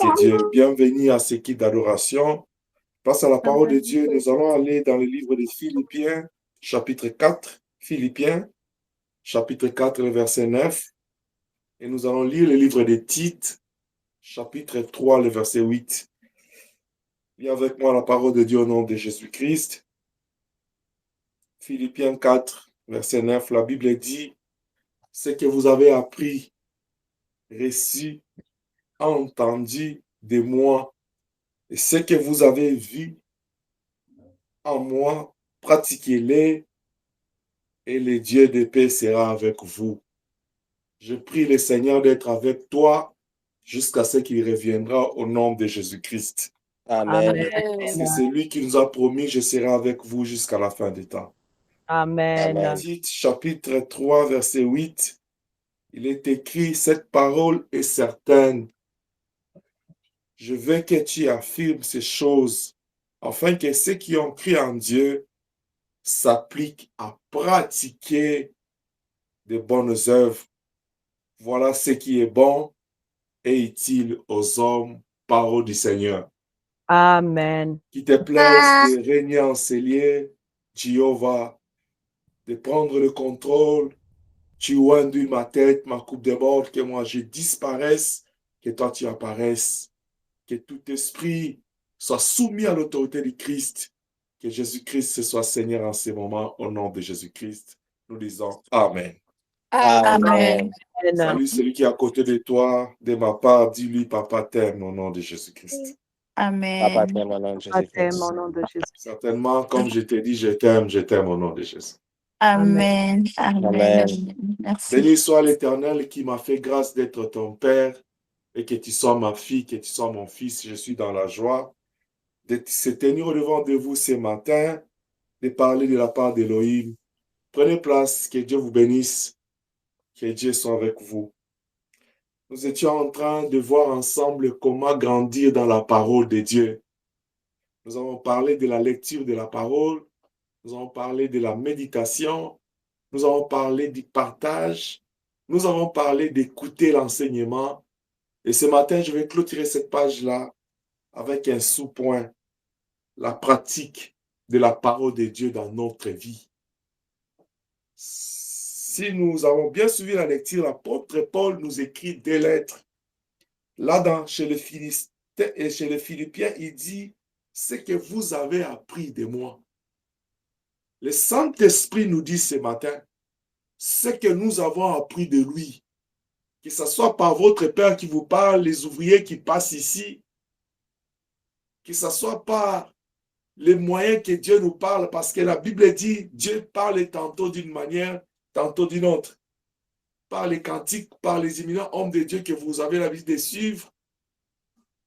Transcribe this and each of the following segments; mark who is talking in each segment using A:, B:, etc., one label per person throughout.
A: de Dieu. Bienvenue à ce kit d'adoration. Face à la parole de Dieu, nous allons aller dans le livre de Philippiens, chapitre 4. Philippiens, chapitre 4, le verset 9. Et nous allons lire le livre de Tite, chapitre 3, le verset 8. Lis avec moi la parole de Dieu au nom de Jésus-Christ. Philippiens 4, verset 9, la Bible dit, « Ce que vous avez appris, reçu, entendu de moi, et ce que vous avez vu en moi, pratiquez-les, et le Dieu de paix sera avec vous. Je prie le Seigneur d'être avec toi jusqu'à ce qu'il reviendra au nom de Jésus-Christ.
B: Amen.
A: C'est celui qui nous a promis, je serai avec vous jusqu'à la fin des temps.
B: Amen.
A: Tite, chapitre 3, verset 8, il est écrit, cette parole est certaine. Je veux que tu affirmes ces choses, afin que ceux qui ont cru en Dieu s'appliquent à pratiquer de bonnes œuvres. Voilà ce qui est bon et utile aux hommes, parole du Seigneur.
B: Amen.
A: Qu'il te plaise de régner en ces lieux, Jéhovah, de prendre le contrôle. Tu ondule ma tête, ma coupe déborde, que moi je disparaisse, que toi tu apparaisses, que tout esprit soit soumis à l'autorité du Christ, que Jésus-Christ soit Seigneur en ce moment, au nom de Jésus-Christ. Nous disons Amen.
C: Amen.
A: Salut celui qui est à côté de toi, de ma part, dis-lui, Papa t'aime au nom de Jésus-Christ.
C: Amen.
B: Papa t'aime au nom de Jésus-Christ.
D: Au nom de Jésus.
A: Certainement, comme je t'ai dit, je t'aime au nom de Jésus.
C: Amen.
B: Amen.
C: Merci.
A: Béni soit l'Éternel qui m'a fait grâce d'être ton Père et que tu sois ma fille, que tu sois mon fils. Je suis dans la joie de se tenir au devant de vous ce matin, de parler de la part d'Élohim. Prenez place, que Dieu vous bénisse, que Dieu soit avec vous. Nous étions en train de voir ensemble comment grandir dans la parole de Dieu. Nous avons parlé de la lecture de la parole, nous avons parlé de la méditation, nous avons parlé du partage, nous avons parlé d'écouter l'enseignement. Et ce matin, je vais clôturer cette page-là avec un sous-point, la pratique de la parole de Dieu dans notre vie. Si nous avons bien suivi la lecture, l'apôtre Paul nous écrit des lettres. Là, chez les Philippiens, il dit « Ce que vous avez appris de moi ». Le Saint-Esprit nous dit ce matin « Ce que nous avons appris de lui ». Que ce soit par votre Père qui vous parle, les ouvriers qui passent ici, que ce soit par les moyens que Dieu nous parle, parce que la Bible dit Dieu parle tantôt d'une manière, tantôt d'une autre. Par les cantiques, par les éminents hommes de Dieu que vous avez l'habitude de suivre,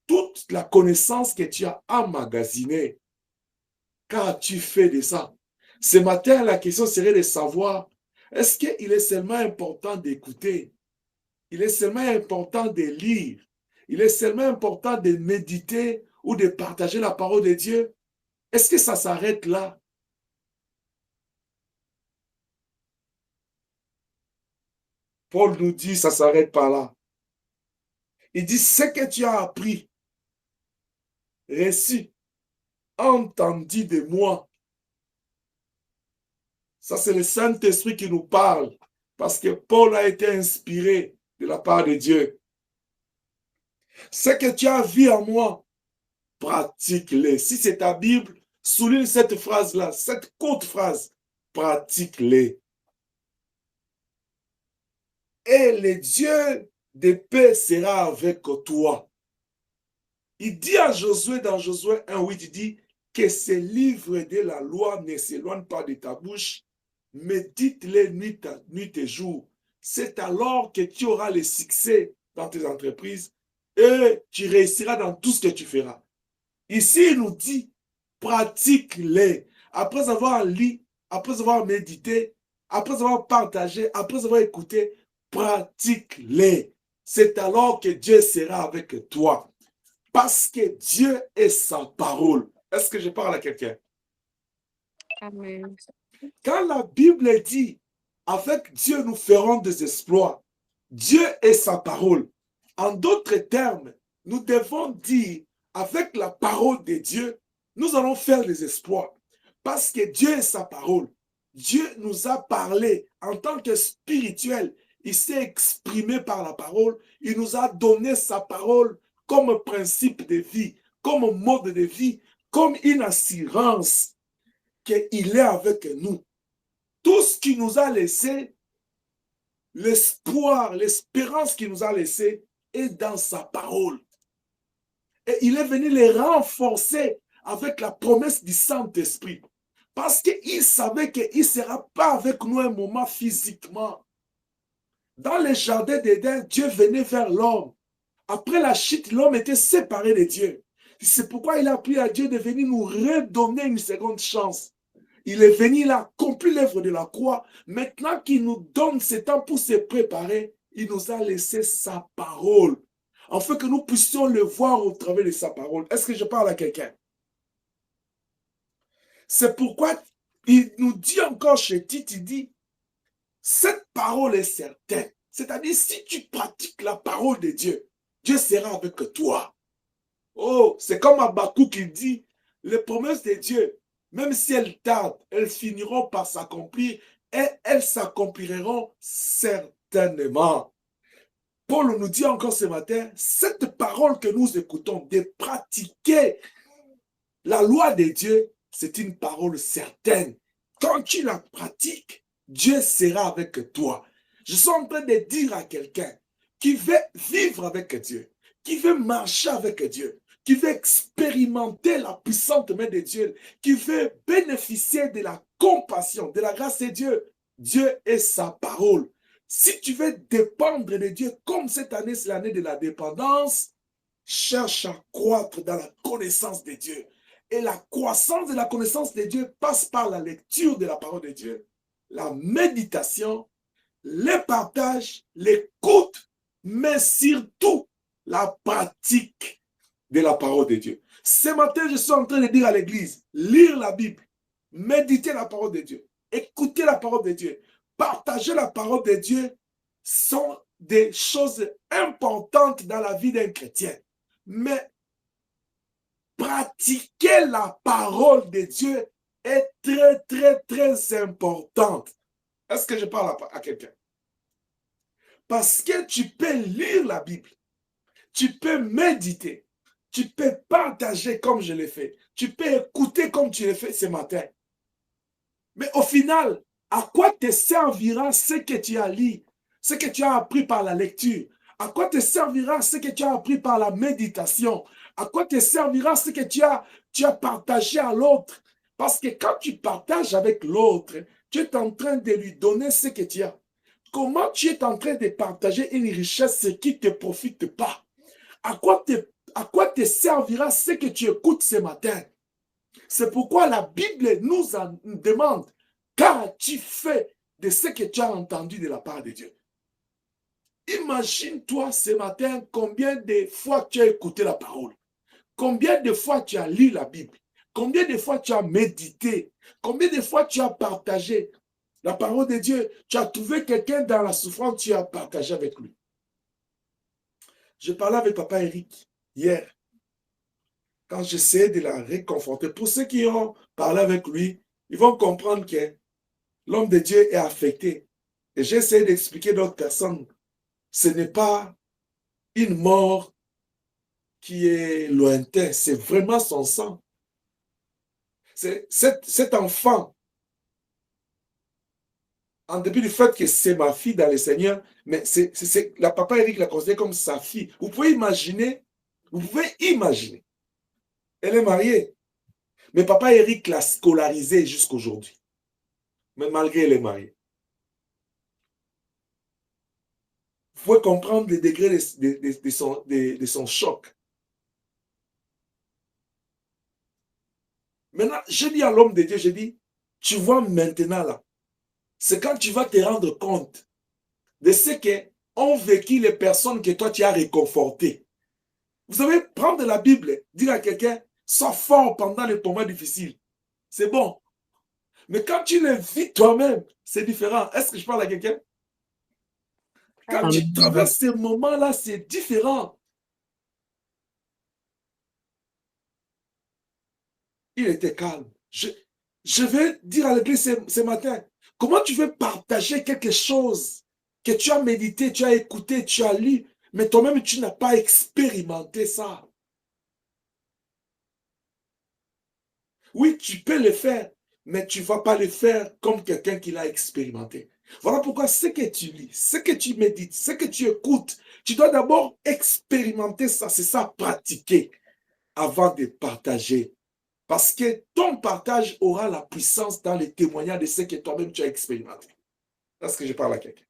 A: toute la connaissance que tu as emmagasinée, qu'as-tu fait de ça? Ce matin, la question serait de savoir, est-ce qu'il est seulement important d'écouter? Il est seulement important de lire. Il est seulement important de méditer ou de partager la parole de Dieu. Est-ce que ça s'arrête là? Paul nous dit, ça ne s'arrête pas là. Il dit, ce que tu as appris, reçu, entendu de moi. Ça, c'est le Saint-Esprit qui nous parle. Parce que Paul a été inspiré de la part de Dieu. Ce que tu as vu en moi, pratique-les. Si c'est ta Bible, souligne cette phrase-là, cette courte phrase, pratique-les. Et le Dieu de paix sera avec toi. Il dit à Josué, dans Josué 1:8, il dit que ces livres de la loi ne s'éloignent pas de ta bouche, médite-les nuit et jour. C'est alors que tu auras le succès dans tes entreprises et tu réussiras dans tout ce que tu feras. Ici, il nous dit, pratique-les. Après avoir lu, après avoir médité, après avoir partagé, après avoir écouté, pratique-les. C'est alors que Dieu sera avec toi. Parce que Dieu est sa parole. Est-ce que je parle à quelqu'un?
D: Amen.
A: Quand la Bible dit, avec Dieu nous ferons des exploits, Dieu est sa parole. En d'autres termes, nous devons dire, avec la parole de Dieu, nous allons faire des exploits. Parce que Dieu est sa parole. Dieu nous a parlé en tant que spirituel. Il s'est exprimé par la parole. Il nous a donné sa parole comme principe de vie, comme mode de vie, comme une assurance qu'il est avec nous. Tout ce qu'il nous a laissé, l'espoir, l'espérance qu'il nous a laissé est dans sa parole. Et il est venu les renforcer avec la promesse du Saint-Esprit. Parce qu'il savait qu'il ne sera pas avec nous un moment physiquement. Dans le jardin d'Éden, Dieu venait vers l'homme. Après la chute, l'homme était séparé de Dieu. C'est pourquoi il a prié à Dieu de venir nous redonner une seconde chance. Il est venu, il a accompli l'œuvre de la croix. Maintenant qu'il nous donne ce temps pour se préparer, il nous a laissé sa parole. Afin que nous puissions le voir au travers de sa parole. Est-ce que je parle à quelqu'un? C'est pourquoi il nous dit encore chez Tite, il dit, cette parole est certaine. C'est-à-dire, si tu pratiques la parole de Dieu, Dieu sera avec toi. Oh, c'est comme Habakkuk qui dit, les promesses de Dieu, même si elles tardent, elles finiront par s'accomplir et elles s'accompliront certainement. Paul nous dit encore ce matin, cette parole que nous écoutons, de pratiquer la loi de Dieu, c'est une parole certaine. Quand tu la pratiques, Dieu sera avec toi. Je suis en train de dire à quelqu'un qui veut vivre avec Dieu, qui veut marcher avec Dieu, qui veut expérimenter la puissante main de Dieu, qui veut bénéficier de la compassion, de la grâce de Dieu. Dieu est sa parole. Si tu veux dépendre de Dieu, comme cette année, c'est l'année de la dépendance, cherche à croître dans la connaissance de Dieu. Et la croissance de la connaissance de Dieu passe par la lecture de la parole de Dieu, la méditation, le partage, l'écoute, mais surtout la pratique de la parole de Dieu. Ce matin, je suis en train de dire à l'église, lire la Bible, méditer la parole de Dieu, écouter la parole de Dieu, partager la parole de Dieu sont des choses importantes dans la vie d'un chrétien. Mais pratiquer la parole de Dieu est très, très, très importante. Est-ce que je parle à quelqu'un? Parce que tu peux lire la Bible, tu peux méditer, tu peux partager comme je l'ai fait, tu peux écouter comme tu l'as fait ce matin. Mais au final, à quoi te servira ce que tu as lu, ce que tu as appris par la lecture? À quoi te servira ce que tu as appris par la méditation? À quoi te servira ce que tu as partagé à l'autre? Parce que quand tu partages avec l'autre, tu es en train de lui donner ce que tu as. Comment tu es en train de partager une richesse qui ne te profite pas? À quoi te servira ce que tu écoutes ce matin? C'est pourquoi la Bible nous en demande, qu'as-tu fait de ce que tu as entendu de la part de Dieu? Imagine-toi ce matin combien de fois tu as écouté la parole, combien de fois tu as lu la Bible, combien de fois tu as médité, combien de fois tu as partagé la parole de Dieu. Tu as trouvé quelqu'un dans la souffrance, tu as partagé avec lui. Je parlais avec Papa Eric hier, quand j'essayais de la réconforter. Pour ceux qui ont parlé avec lui, ils vont comprendre que l'homme de Dieu est affecté. Et j'ai essayé d'expliquer à d'autres personnes, ce n'est pas une mort qui est lointaine, c'est vraiment son sang. C'est cet enfant, en dépit du fait que c'est ma fille dans le Seigneur, mais la papa Eric la considère comme sa fille. Vous pouvez imaginer, elle est mariée, mais papa Eric l'a scolarisée jusqu'à aujourd'hui. Mais malgré elle est mariée. Vous pouvez comprendre le degré de son choc. Maintenant, je dis à l'homme de Dieu, je dis, tu vois maintenant là, c'est quand tu vas te rendre compte de ce qu'ont vécu les personnes que toi tu as réconfortées. Vous savez, prendre la Bible, dire à quelqu'un, sois fort pendant les moments difficiles. C'est bon. Mais quand tu le vis toi-même, c'est différent. Est-ce que je parle à quelqu'un? Quand tu traverses ces moments-là, c'est différent. Il était calme. Je vais dire à l'église ce matin, comment tu veux partager quelque chose que tu as médité, tu as écouté, tu as lu, mais toi-même, tu n'as pas expérimenté ça. Oui, tu peux le faire, mais tu ne vas pas le faire comme quelqu'un qui l'a expérimenté. Voilà pourquoi ce que tu lis, ce que tu médites, ce que tu écoutes, tu dois d'abord expérimenter ça, c'est ça, pratiquer avant de partager. Parce que ton partage aura la puissance dans les témoignages de ce que toi-même tu as expérimenté. C'est ce que je parle à quelqu'un.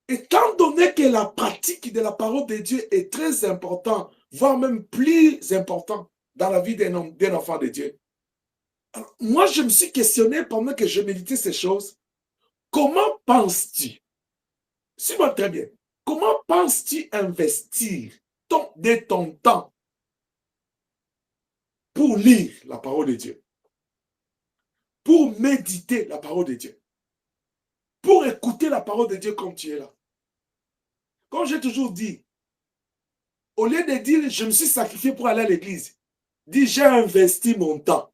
A: Étant donné que la pratique de la parole de Dieu est très importante, voire même plus important dans la vie d'un enfant de Dieu, alors, moi je me suis questionné pendant que je méditais ces choses. Comment penses-tu, suis-moi très bien, comment penses-tu investir de ton temps pour lire la parole de Dieu, pour méditer la parole de Dieu, pour écouter la parole de Dieu comme tu es là? Comme j'ai toujours dit, au lieu de dire je me suis sacrifié pour aller à l'église, dis j'ai investi mon temps.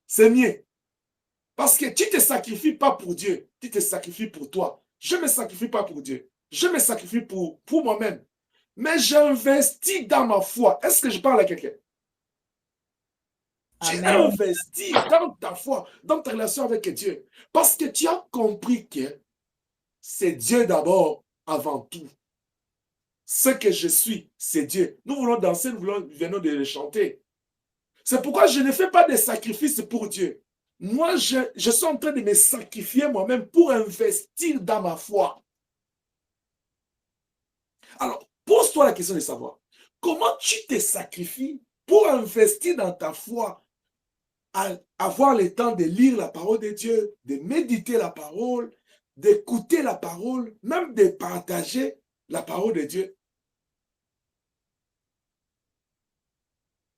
A: C'est mieux. Parce que tu ne te sacrifies pas pour Dieu, tu te sacrifies pour toi. Je ne me sacrifie pas pour Dieu. Je me sacrifie pour moi-même. Mais j'investis dans ma foi. Est-ce que je parle à quelqu'un? Tu investis dans ta foi, dans ta relation avec Dieu. Parce que tu as compris que c'est Dieu d'abord, avant tout. Ce que je suis, c'est Dieu. Nous voulons danser, nous venons de le chanter. C'est pourquoi je ne fais pas de sacrifices pour Dieu. Moi, je suis en train de me sacrifier moi-même pour investir dans ma foi. Alors, pose-toi la question de savoir, comment tu te sacrifies pour investir dans ta foi, à avoir le temps de lire la parole de Dieu, de méditer la parole, d'écouter la parole, même de partager la parole de Dieu.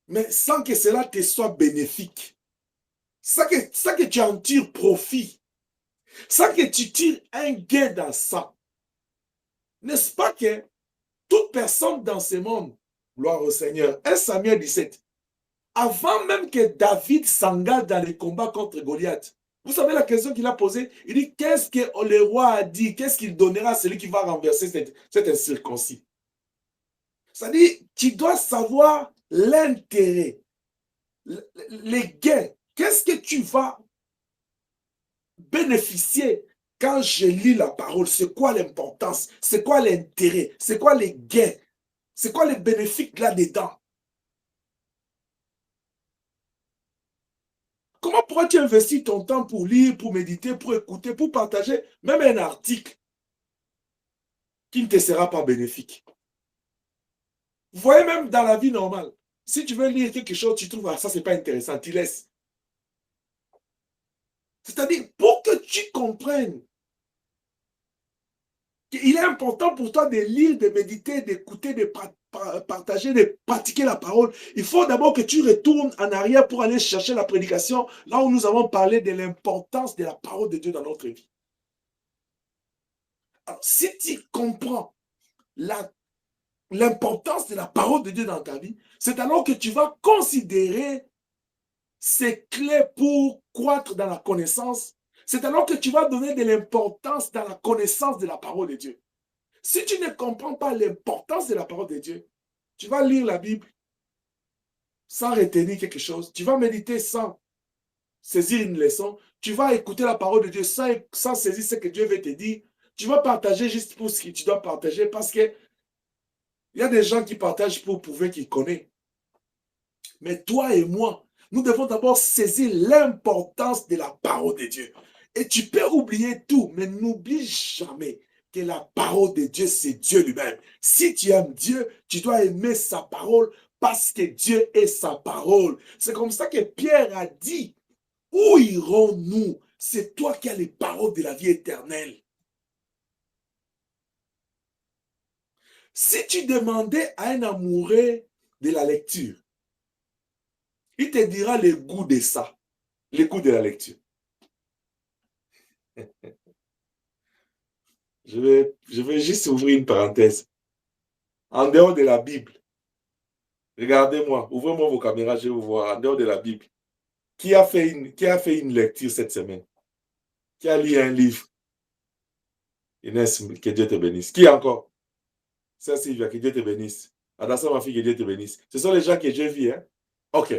A: Mais sans que cela te soit bénéfique. Sans que tu en tires profit. Sans que tu tires un gain dans ça. N'est-ce pas que toute personne dans ce monde, gloire au Seigneur, 1 Samuel 17, avant même que David s'engage dans les combats contre Goliath, vous savez la question qu'il a posée? Il dit, qu'est-ce que le roi a dit? Qu'est-ce qu'il donnera à celui qui va renverser cet incirconcis? C'est-à-dire, tu dois savoir l'intérêt, les gains. Qu'est-ce que tu vas bénéficier quand je lis la parole? C'est quoi l'importance? C'est quoi l'intérêt? C'est quoi les gains? C'est quoi les bénéfices là-dedans? Comment pourrais-tu investir ton temps pour lire, pour méditer, pour écouter, pour partager même un article qui ne te sera pas bénéfique? Vous voyez, même dans la vie normale, si tu veux lire quelque chose, tu trouves, ah, ça, c'est pas intéressant, tu laisses. C'est-à-dire, pour que tu comprennes qu'il est important pour toi de lire, de méditer, d'écouter, de partager, de pratiquer la parole, il faut d'abord que tu retournes en arrière pour aller chercher la prédication, là où nous avons parlé de l'importance de la parole de Dieu dans notre vie. Alors, si tu comprends l'importance de la parole de Dieu dans ta vie, c'est alors que tu vas considérer ces clés pour croître dans la connaissance. C'est alors que tu vas donner de l'importance dans la connaissance de la parole de Dieu. Si tu ne comprends pas l'importance de la parole de Dieu, tu vas lire la Bible sans retenir quelque chose. Tu vas méditer sans saisir une leçon. Tu vas écouter la parole de Dieu sans saisir ce que Dieu veut te dire. Tu vas partager juste pour ce que tu dois partager parce que il y a des gens qui partagent pour prouver qu'ils connaissent. Mais toi et moi, nous devons d'abord saisir l'importance de la parole de Dieu. Et tu peux oublier tout, mais n'oublie jamais que la parole de Dieu, c'est Dieu lui-même. Si tu aimes Dieu, tu dois aimer sa parole parce que Dieu est sa parole. C'est comme ça que Pierre a dit, où irons-nous? C'est toi qui as les paroles de la vie éternelle. Si tu demandais à un amoureux de la lecture, il te dira le goût de ça, le goût de la lecture. Je vais juste ouvrir une parenthèse. en dehors de la Bible, regardez-moi, ouvrez-moi vos caméras, je vais vous voir, en dehors de la Bible, qui a fait une lecture cette semaine? Qui a lu un livre? Inès, que Dieu te bénisse. Qui encore? C'est Sylvia, que Dieu te bénisse. Adassa, ma fille, que Dieu te bénisse. Ce sont les gens que j'ai vus, hein? Ok.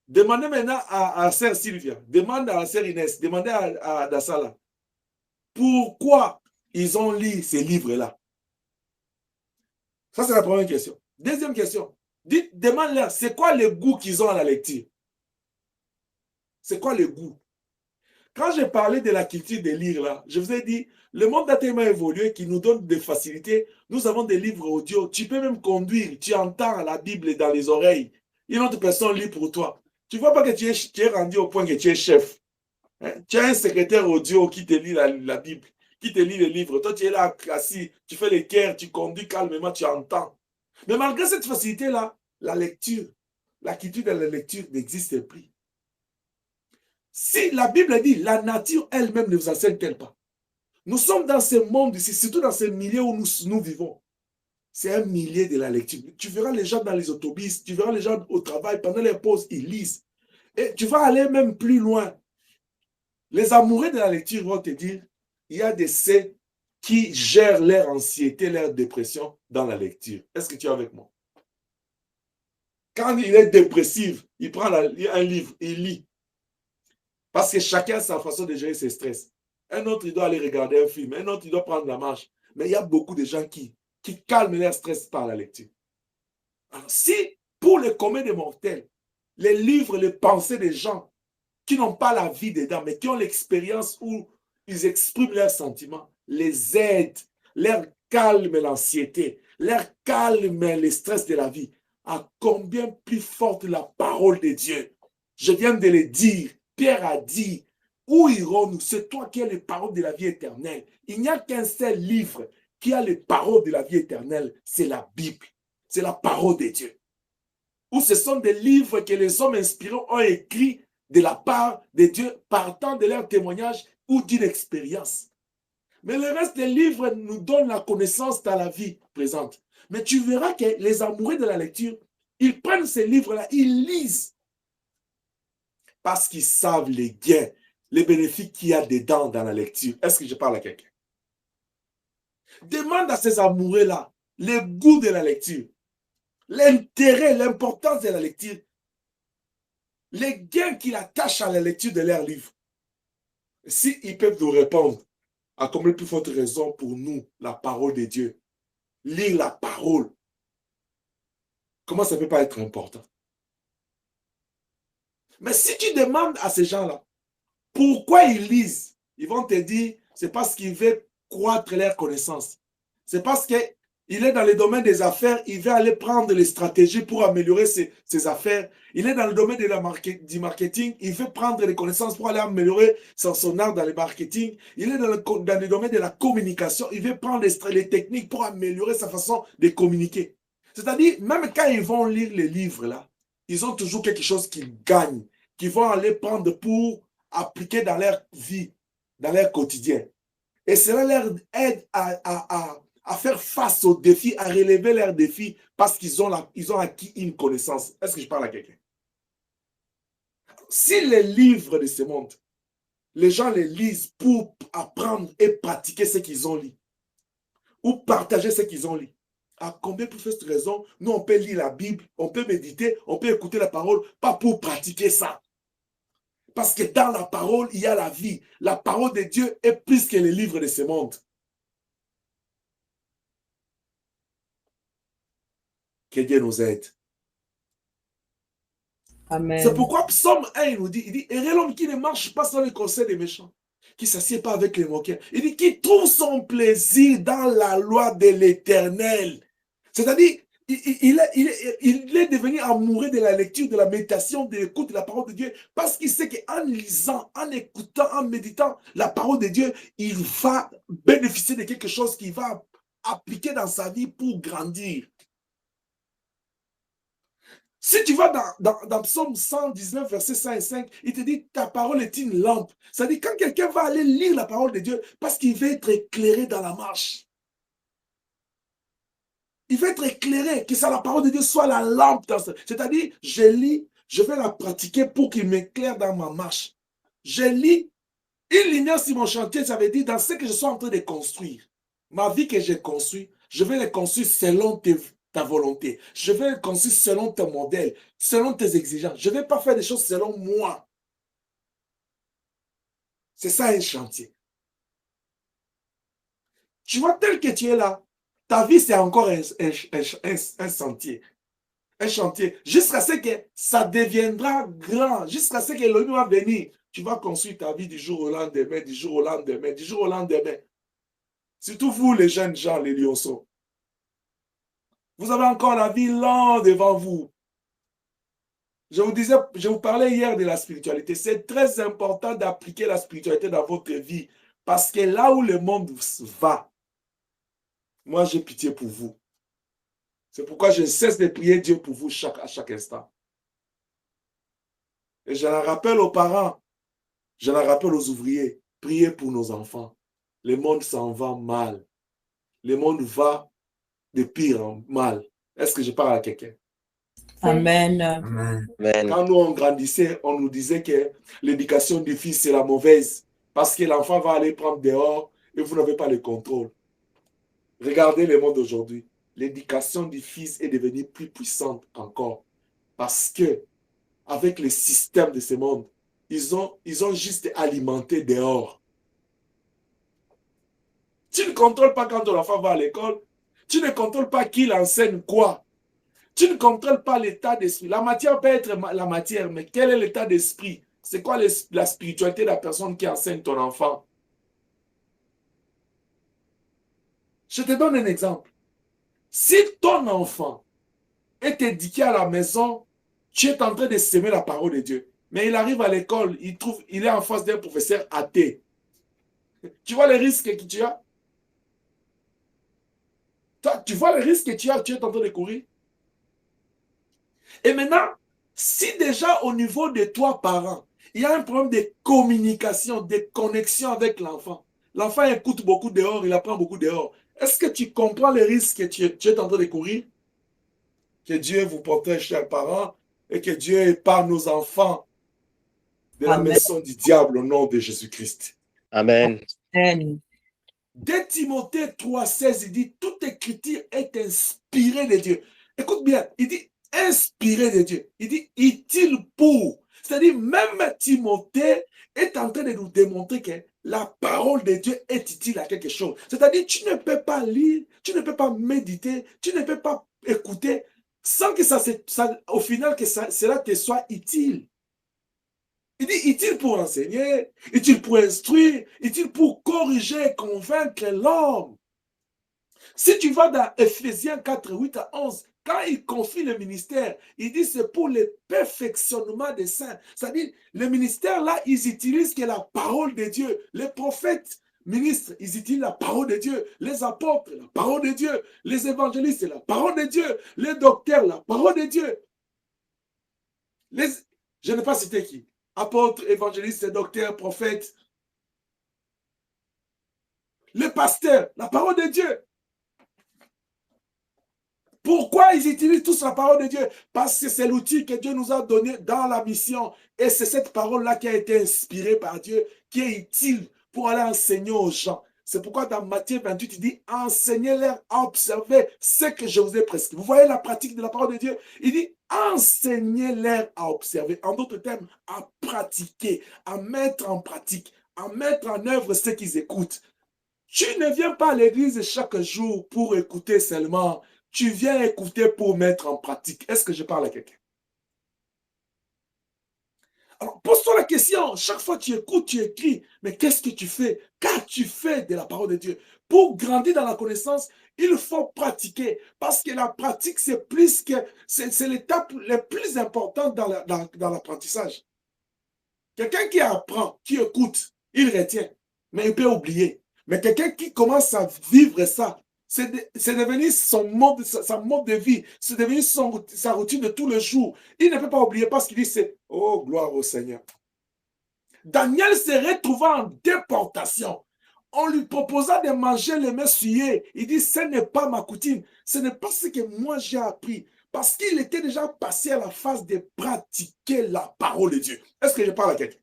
A: Demandez maintenant à sœur Sylvia, demandez à sœur Inès, demandez à Adassa là, pourquoi ils ont lu ces livres-là? Ça, c'est la première question. Deuxième question, demande-leur, c'est quoi le goût qu'ils ont à la lecture? C'est quoi le goût? Quand j'ai parlé de la culture des livres, là, je vous ai dit, le monde a tellement évolué qu'il nous donne des facilités. Nous avons des livres audio. Tu peux même conduire. Tu entends la Bible dans les oreilles. Une autre personne lit pour toi. Tu ne vois pas que tu es rendu au point que tu es chef. Hein? Tu as un secrétaire audio qui te lit la Bible, qui te lit les livres. Toi, tu es là assis, tu fais les cœurs, tu conduis calmement, tu entends. Mais malgré cette facilité-là, la lecture, la culture de la lecture n'existe plus. Si la Bible dit, la nature elle-même ne vous enseigne-t-elle pas? Nous sommes dans ce monde ici, surtout dans ce milieu où nous vivons. C'est un milieu de la lecture. Tu verras les gens dans les autobus, tu verras les gens au travail, pendant les pauses, ils lisent. Et tu vas aller même plus loin. Les amoureux de la lecture vont te dire, il y a des ceux qui gèrent leur anxiété, leur dépression dans la lecture. Est-ce que tu es avec moi? Quand il est dépressif, il prend un livre, il lit. Parce que chacun a sa façon de gérer ses stress. Un autre, il doit aller regarder un film. Un autre, il doit prendre la marche. Mais il y a beaucoup de gens qui calment leur stress par la lecture. Alors, si, pour le commun des mortels, les livres, les pensées des gens qui n'ont pas la vie dedans, mais qui ont l'expérience où ils expriment leurs sentiments, les aident, leur calment l'anxiété, leur calment le stress de la vie, à combien plus forte la parole de Dieu. Je viens de le dire. Pierre a dit, où irons-nous? C'est toi qui as les paroles de la vie éternelle. Il n'y a qu'un seul livre qui a les paroles de la vie éternelle, c'est la Bible. C'est la parole de Dieu. Ou ce sont des livres que les hommes inspirés ont écrits de la part de Dieu, partant de leur témoignage ou d'une expérience. Mais le reste des livres nous donne la connaissance dans la vie présente. Mais tu verras que les amoureux de la lecture, ils prennent ces livres-là, ils lisent. Parce qu'ils savent les gains, les bénéfices qu'il y a dedans dans la lecture. Est-ce que je parle à quelqu'un? Demande à ces amoureux-là le goût de la lecture, l'intérêt, l'importance de la lecture, les gains qu'ils attachent à la lecture de leurs livres. S'ils peuvent nous répondre, à combien plus forte raison pour nous, la parole de Dieu, lire la parole, comment ça ne peut pas être important? Mais si tu demandes à ces gens-là, pourquoi ils lisent, ils vont te dire, c'est parce qu'ils veulent croître leur connaissance. C'est parce qu'il est dans le domaine des affaires, il veut aller prendre les stratégies pour améliorer ses affaires. Il est dans le domaine du marketing, il veut prendre les connaissances pour aller améliorer son art dans le marketing. Il est dans le domaine de la communication, il veut prendre les techniques pour améliorer sa façon de communiquer. C'est-à-dire, même quand ils vont lire les livres, là, ils ont toujours quelque chose qu'ils gagnent, qu'ils vont aller prendre pour appliquer dans leur vie, dans leur quotidien. Et cela leur aide à faire face aux défis, à relever leurs défis parce qu'ils ont acquis une connaissance. Est-ce que je parle à quelqu'un? Si les livres de ce monde, les gens les lisent pour apprendre et pratiquer ce qu'ils ont lu, ou partager ce qu'ils ont lu, à combien plus forte raison, nous on peut lire la Bible, on peut méditer, on peut écouter la parole, pas pour pratiquer ça. Parce que dans la parole, il y a la vie. La parole de Dieu est plus que les livres de ce monde. Que Dieu nous aide.
B: Amen.
A: C'est pourquoi Psaume 1, il dit, heureux l'homme qui ne marche pas sans le conseil des méchants, qui ne s'assied pas avec les moqueurs. Il dit, qui trouve son plaisir dans la loi de l'Éternel. C'est-à-dire, il est devenu amoureux de la lecture, de la méditation, de l'écoute de la parole de Dieu, parce qu'il sait qu'en lisant, en écoutant, en méditant la parole de Dieu, il va bénéficier de quelque chose qu'il va appliquer dans sa vie pour grandir. Si tu vas dans Psaume 119, verset 5 et 5, il te dit, ta parole est une lampe. C'est-à-dire, quand quelqu'un va aller lire la parole de Dieu, parce qu'il veut être éclairé dans la marche. Il va être éclairé, que ça, la parole de Dieu soit la lampe. C'est-à-dire, je lis, je vais la pratiquer pour qu'il m'éclaire dans ma marche. Je lis une lumière sur mon chantier, ça veut dire dans ce que je suis en train de construire. Ma vie que j'ai construite, je vais la construire selon ta volonté. Je vais la construire selon ton modèle, selon tes exigences. Je ne vais pas faire des choses selon moi. C'est ça un chantier. Tu vois, tel que tu es là, ta vie, c'est encore un sentier. Un chantier. Jusqu'à ce que ça deviendra grand. Jusqu'à ce que l'homme va venir. Tu vas construire ta vie du jour au lendemain, du jour au lendemain, du jour au lendemain. Surtout vous, les jeunes gens, les lionceaux. Vous avez encore la vie longue devant vous. Je vous parlais hier de la spiritualité. C'est très important d'appliquer la spiritualité dans votre vie. Parce que là où le monde va, moi j'ai pitié pour vous. C'est pourquoi je cesse de prier Dieu pour vous à chaque instant. Et je la rappelle aux parents, je la rappelle aux ouvriers, priez pour nos enfants. Le monde s'en va mal. Le monde va de pire en mal. Est-ce que je parle à quelqu'un?
B: Amen.
C: Amen.
A: Quand nous on grandissait, on nous disait que l'éducation du fils c'est la mauvaise. Parce que l'enfant va aller prendre dehors et vous n'avez pas le contrôle. Regardez le monde aujourd'hui. L'éducation du fils est devenue plus puissante encore. Parce que, avec le système de ce monde, ils ont juste alimenté dehors. Tu ne contrôles pas quand ton enfant va à l'école. Tu ne contrôles pas qui l'enseigne quoi. Tu ne contrôles pas l'état d'esprit. La matière peut être la matière, mais quel est l'état d'esprit? C'est quoi la spiritualité de la personne qui enseigne ton enfant? Je te donne un exemple. Si ton enfant est éduqué à la maison, tu es en train de s'aimer la parole de Dieu. Mais il arrive à l'école, il est en face d'un professeur athée. Tu vois les risques que tu as? Toi, tu vois les risques que tu as, tu es en train de courir? Et maintenant, si déjà au niveau de toi, parent, il y a un problème de communication, de connexion avec l'enfant. L'enfant écoute beaucoup dehors, il apprend beaucoup dehors. Est-ce que tu comprends les risques que tu es en train de courir? Que Dieu vous protège, chers parents, et que Dieu épargne nos enfants de la maison du diable au nom de Jésus-Christ.
C: Amen.
B: Amen.
A: Dès Timothée 3,16, il dit, toute écriture est inspirée de Dieu. Écoute bien, il dit inspiré de Dieu. Il dit utile pour. C'est-à-dire, même Timothée est en train de nous démontrer que la parole de Dieu est utile à quelque chose. C'est-à-dire, tu ne peux pas lire, tu ne peux pas méditer, tu ne peux pas écouter sans que au final, que cela te soit utile. Il dit utile pour enseigner, utile pour instruire, utile pour corriger et convaincre l'homme. Si tu vas dans Ephésiens 4, 8 à 11, quand il confie le ministère, il dit c'est pour le perfectionnement des saints. C'est-à-dire, le ministère là, ils utilisent que la parole de Dieu. Les prophètes, ministres, ils utilisent la parole de Dieu. Les apôtres, la parole de Dieu. Les évangélistes, la parole de Dieu. Les docteurs, la parole de Dieu. Je n'ai pas cité qui. Apôtres, évangélistes, docteurs, prophètes. Les pasteurs, la parole de Dieu. Pourquoi ils utilisent tous la parole de Dieu? Parce que c'est l'outil que Dieu nous a donné dans la mission. Et c'est cette parole-là qui a été inspirée par Dieu, qui est utile pour aller enseigner aux gens. C'est pourquoi dans Matthieu 28, il dit, enseignez-leur à observer ce que je vous ai prescrit. Vous voyez la pratique de la parole de Dieu? Il dit, enseignez-leur à observer. En d'autres termes, à pratiquer, à mettre en pratique, à mettre en œuvre ce qu'ils écoutent. Tu ne viens pas à l'église chaque jour pour écouter seulement. Tu viens écouter pour mettre en pratique. Est-ce que je parle à quelqu'un? Alors, pose-toi la question. Chaque fois que tu écoutes, tu écris. Mais qu'est-ce que tu fais? Qu'as-tu fait de la parole de Dieu? Pour grandir dans la connaissance, il faut pratiquer. Parce que la pratique, c'est l'étape la plus importante dans l'apprentissage. Quelqu'un qui apprend, qui écoute, il retient. Mais il peut oublier. Mais quelqu'un qui commence à vivre ça, c'est devenu sa mode de vie. C'est devenu sa routine de tous les jours. Il ne peut pas oublier parce qu'il dit, oh, gloire au Seigneur. Daniel s'est retrouvé en déportation. on lui proposa de manger les mains souillées. Il dit, ce n'est pas ma coutume. Ce n'est pas ce que moi j'ai appris. Parce qu'il était déjà passé à la phase de pratiquer la parole de Dieu. Est-ce que je parle à quelqu'un?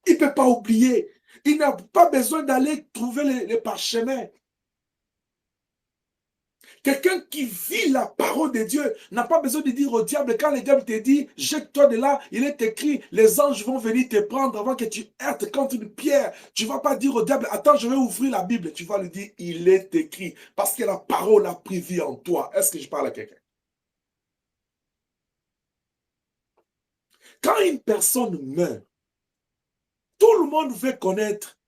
A: Il ne peut pas oublier. Il n'a pas besoin d'aller trouver les parchemins. Quelqu'un qui vit la parole de Dieu n'a pas besoin de dire au diable, quand le diable te dit, jette-toi de là, il est écrit, les anges vont venir te prendre avant que tu heurtes contre une pierre. Tu ne vas pas dire au diable, attends, je vais ouvrir la Bible. Tu vas lui dire, il est écrit, parce que la parole a pris vie en toi. Est-ce que je parle à quelqu'un? Quand une personne meurt, tout le monde veut connaître.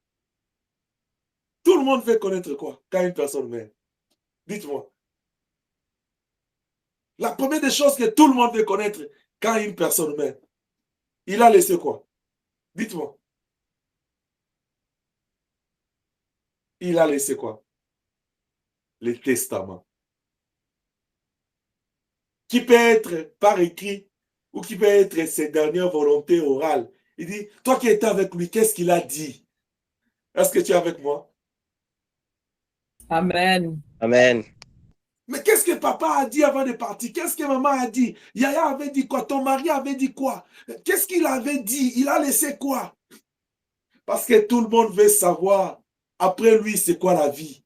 A: Tout le monde veut connaître quoi quand une personne meurt? Dites-moi. La première des choses que tout le monde veut connaître quand une personne meurt, il a laissé quoi? Dites-moi. Il a laissé quoi? Le testament. Qui peut être par écrit ou qui peut être ses dernières volontés orales. Il dit, toi qui étais avec lui, qu'est-ce qu'il a dit? Est-ce que tu es avec moi?
B: Amen.
E: Amen.
A: Mais qu'est-ce que papa a dit avant de partir? Qu'est-ce que maman a dit? Yaya avait dit quoi? Ton mari avait dit quoi? Qu'est-ce qu'il avait dit? Il a laissé quoi? Parce que tout le monde veut savoir, après lui, c'est quoi la vie?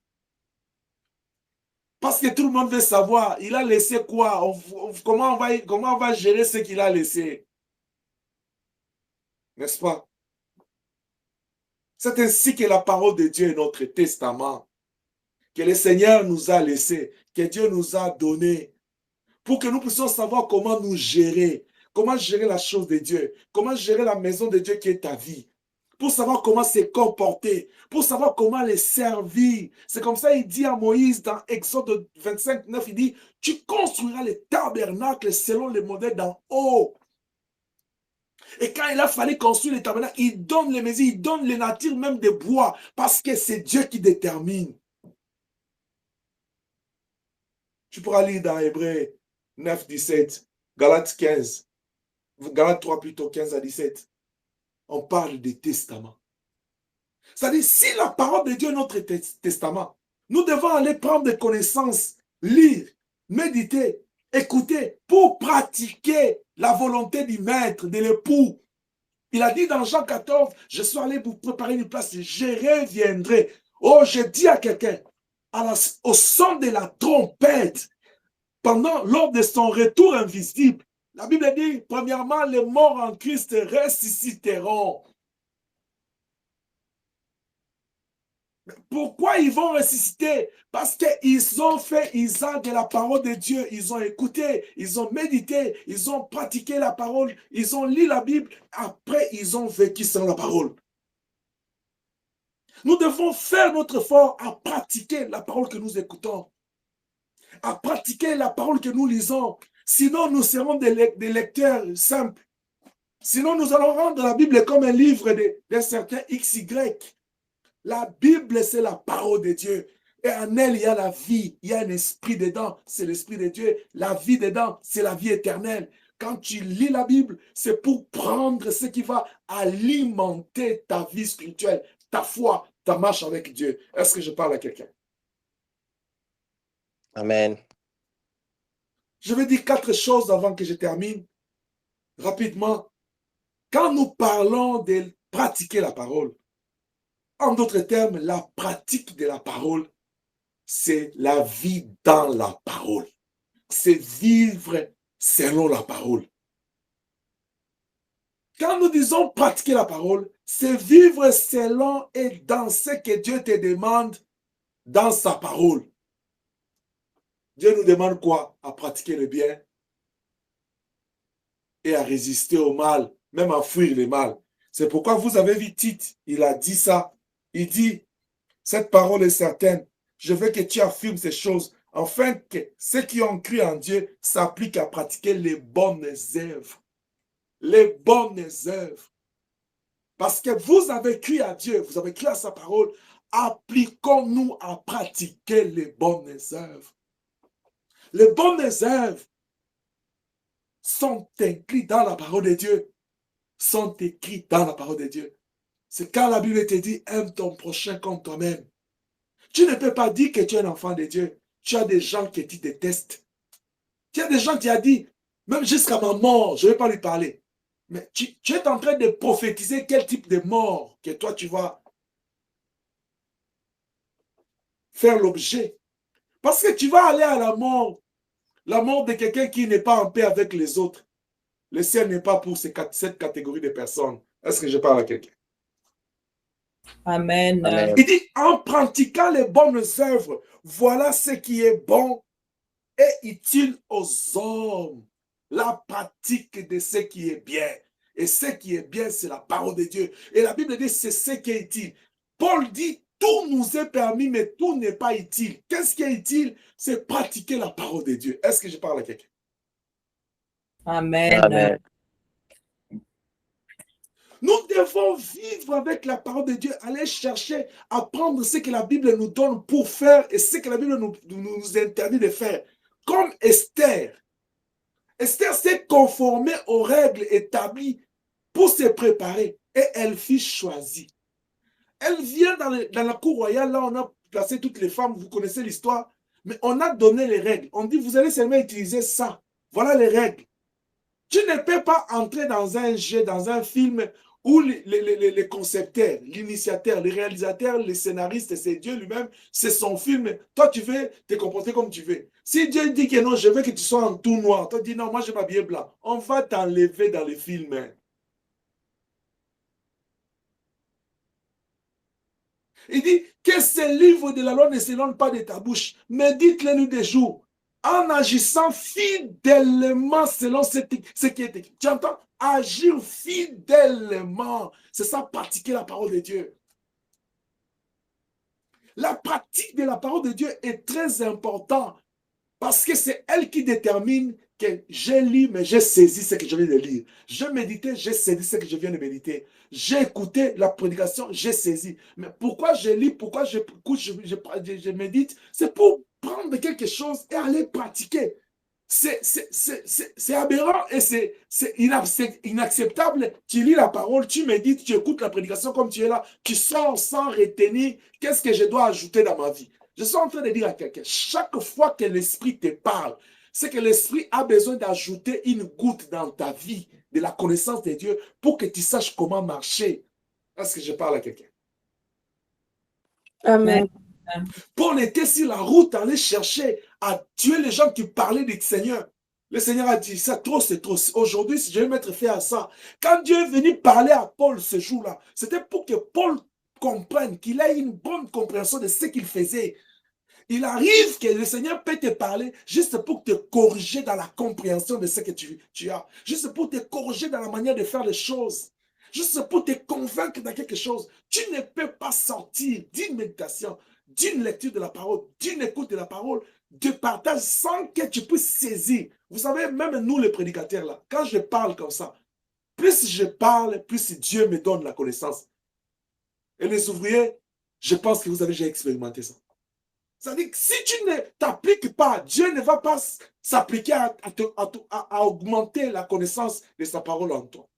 A: Parce que tout le monde veut savoir, il a laissé quoi? Comment on va gérer ce qu'il a laissé? N'est-ce pas? C'est ainsi que la parole de Dieu est notre testament, que le Seigneur nous a laissé, que Dieu nous a donné, pour que nous puissions savoir comment nous gérer, comment gérer la chose de Dieu, comment gérer la maison de Dieu qui est ta vie, pour savoir comment se comporter, pour savoir comment les servir. C'est comme ça il dit à Moïse dans Exode 25, 9, il dit, tu construiras les tabernacles selon les modèles d'en haut. Et quand il a fallu construire les tabernacles, il donne les mesures, il donne les natures même de bois, parce que c'est Dieu qui détermine. Tu pourras lire dans Hébreux 9, 17, Galates 15, Galates 3 plutôt, 15 à 17. On parle des testaments. C'est-à-dire, si la parole de Dieu est notre testament, nous devons aller prendre des connaissances, lire, méditer, écouter, pour pratiquer la volonté du maître, de l'époux. Il a dit dans Jean 14, je suis allé vous préparer une place, je reviendrai. Oh, je dis à quelqu'un, au son de la trompette, lors de son retour invisible, la Bible dit, premièrement, les morts en Christ ressusciteront. Pourquoi ils vont ressusciter? Parce qu'ils ont fait usage de la parole de Dieu. Ils ont écouté, ils ont médité, ils ont pratiqué la parole, ils ont lu la Bible. Après, ils ont vécu sans la parole. Nous devons faire notre effort à pratiquer la parole que nous écoutons, à pratiquer la parole que nous lisons. Sinon, nous serons des lecteurs simples. Sinon, nous allons rendre la Bible comme un livre d'un certain XY. La Bible, c'est la parole de Dieu. Et en elle, il y a la vie. Il y a un esprit dedans. C'est l'esprit de Dieu. La vie dedans, c'est la vie éternelle. Quand tu lis la Bible, c'est pour prendre ce qui va alimenter ta vie spirituelle, ta foi, ta marche avec Dieu. Est-ce que je parle à quelqu'un?
E: Amen.
A: Je vais dire 4 choses avant que je termine. Rapidement. Quand nous parlons de pratiquer la parole, en d'autres termes, la pratique de la parole, c'est la vie dans la parole. C'est vivre selon la parole. Quand nous disons pratiquer la parole, c'est vivre selon et dans ce que Dieu te demande dans sa parole. Dieu nous demande quoi? À pratiquer le bien et à résister au mal, même à fuir le mal. C'est pourquoi vous avez vu Tite, il a dit ça. Il dit, cette parole est certaine. Je veux que tu affirmes ces choses, afin que ceux qui ont cru en Dieu s'appliquent à pratiquer les bonnes œuvres. Les bonnes œuvres. Parce que vous avez cru à Dieu, vous avez cru à sa parole, appliquons-nous à pratiquer les bonnes œuvres. Les bonnes œuvres sont incluses dans la parole de Dieu, sont écrites dans la parole de Dieu. C'est quand la Bible te dit, aime ton prochain comme toi-même. Tu ne peux pas dire que tu es un enfant de Dieu. Tu as des gens qui te détestent. Tu as des gens qui ont dit, même jusqu'à ma mort, je ne vais pas lui parler. Mais tu es en train de prophétiser quel type de mort que toi tu vas faire l'objet. Parce que tu vas aller à la mort de quelqu'un qui n'est pas en paix avec les autres. Le ciel n'est pas pour cette catégorie de personnes. Est-ce que je parle à quelqu'un?
B: Amen.
E: Amen.
A: Il dit, en pratiquant les bonnes œuvres, voilà ce qui est bon et utile aux hommes. La pratique de ce qui est bien. Et ce qui est bien, c'est la parole de Dieu. Et la Bible dit, c'est ce qui est utile. Paul dit, tout nous est permis, mais tout n'est pas utile. Qu'est-ce qui est utile? C'est pratiquer la parole de Dieu. Est-ce que je parle à quelqu'un?
B: Amen.
E: Amen.
A: Nous devons vivre avec la parole de Dieu, aller chercher à prendre ce que la Bible nous donne pour faire et ce que la Bible nous interdit de faire. Comme Esther. Esther s'est conformée aux règles établies pour se préparer et elle fut choisie. Elle vient dans la cour royale, là on a placé toutes les femmes, vous connaissez l'histoire, mais on a donné les règles. On dit, vous allez seulement utiliser ça. Voilà les règles. Tu ne peux pas entrer dans un jeu, dans un film où les concepteurs, l'initiateur, les réalisateurs, les scénaristes, c'est Dieu lui-même, c'est son film. Toi, tu veux te comporter comme tu veux. Si Dieu dit que non, je veux que tu sois en tout noir, toi, dis non, moi, je vais m'habiller blanc. On va t'enlever dans le film. Il dit que ces livres de la loi ne s'éloignent pas de ta bouche, mais dites-les nous des jours, en agissant fidèlement selon ce qui est écrit. Tu entends? Agir fidèlement. C'est ça, pratiquer la parole de Dieu. La pratique de la parole de Dieu est très importante parce que c'est elle qui détermine que j'ai lu, mais j'ai saisi ce que je viens de lire. J'ai médité, j'ai saisi ce que je viens de méditer. J'ai écouté la prédication, j'ai saisi. Mais pourquoi je lis, pourquoi j'écoute, je médite? C'est pour prendre quelque chose et aller pratiquer. C'est aberrant et c'est inacceptable. Tu lis la parole, tu médites, tu écoutes la prédication comme tu es là, tu sors sans retenir qu'est-ce que je dois ajouter dans ma vie. Je suis en train de dire à quelqu'un, chaque fois que l'Esprit te parle, c'est que l'Esprit a besoin d'ajouter une goutte dans ta vie de la connaissance de Dieu pour que tu saches comment marcher. Est-ce que je parle à quelqu'un?
D: Amen.
A: Paul était sur la route, aller chercher à tuer les gens qui parlaient du Seigneur. Le Seigneur a dit, ça trop, c'est trop. Aujourd'hui, je vais mettre fait à ça. Quand Dieu est venu parler à Paul ce jour-là, c'était pour que Paul comprenne, qu'il ait une bonne compréhension de ce qu'il faisait. Il arrive que le Seigneur peut te parler juste pour te corriger dans la compréhension de ce que tu as. Juste pour te corriger dans la manière de faire les choses. Juste pour te convaincre de quelque chose. Tu ne peux pas sortir d'une méditation, d'une lecture de la parole, d'une écoute de la parole, de partage sans que tu puisses saisir. Vous savez, même nous les prédicateurs là, quand je parle comme ça, plus je parle, plus Dieu me donne la connaissance. Et les ouvriers, je pense que vous avez déjà expérimenté ça. C'est-à-dire que si tu ne t'appliques pas, Dieu ne va pas s'appliquer à augmenter la connaissance de sa parole en toi.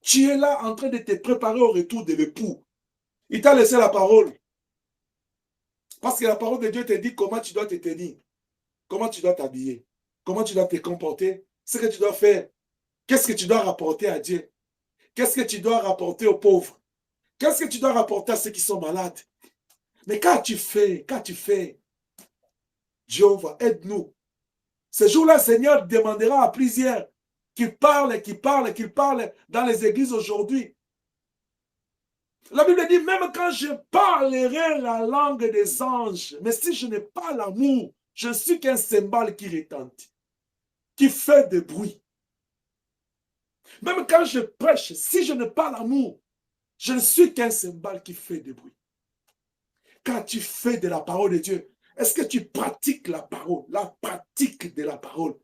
A: Tu es là en train de te préparer au retour de l'époux. Il t'a laissé la parole. Parce que la parole de Dieu te dit comment tu dois te tenir, comment tu dois t'habiller, comment tu dois te comporter, ce que tu dois faire, qu'est-ce que tu dois rapporter à Dieu, qu'est-ce que tu dois rapporter aux pauvres, qu'est-ce que tu dois rapporter à ceux qui sont malades. Mais quand tu fais, Jéhovah, aide-nous. Ce jour-là, le Seigneur demandera à plusieurs qu'ils parlent dans les églises aujourd'hui. La Bible dit, même quand je parlerai la langue des anges, mais si je n'ai pas l'amour, je ne suis qu'un cymbale qui retentit, qui fait des bruits. Même quand je prêche, si je n'ai pas l'amour, je ne suis qu'un cymbale qui fait des bruits. Quand tu fais de la parole de Dieu, est-ce que tu pratiques la parole, la pratique de la parole?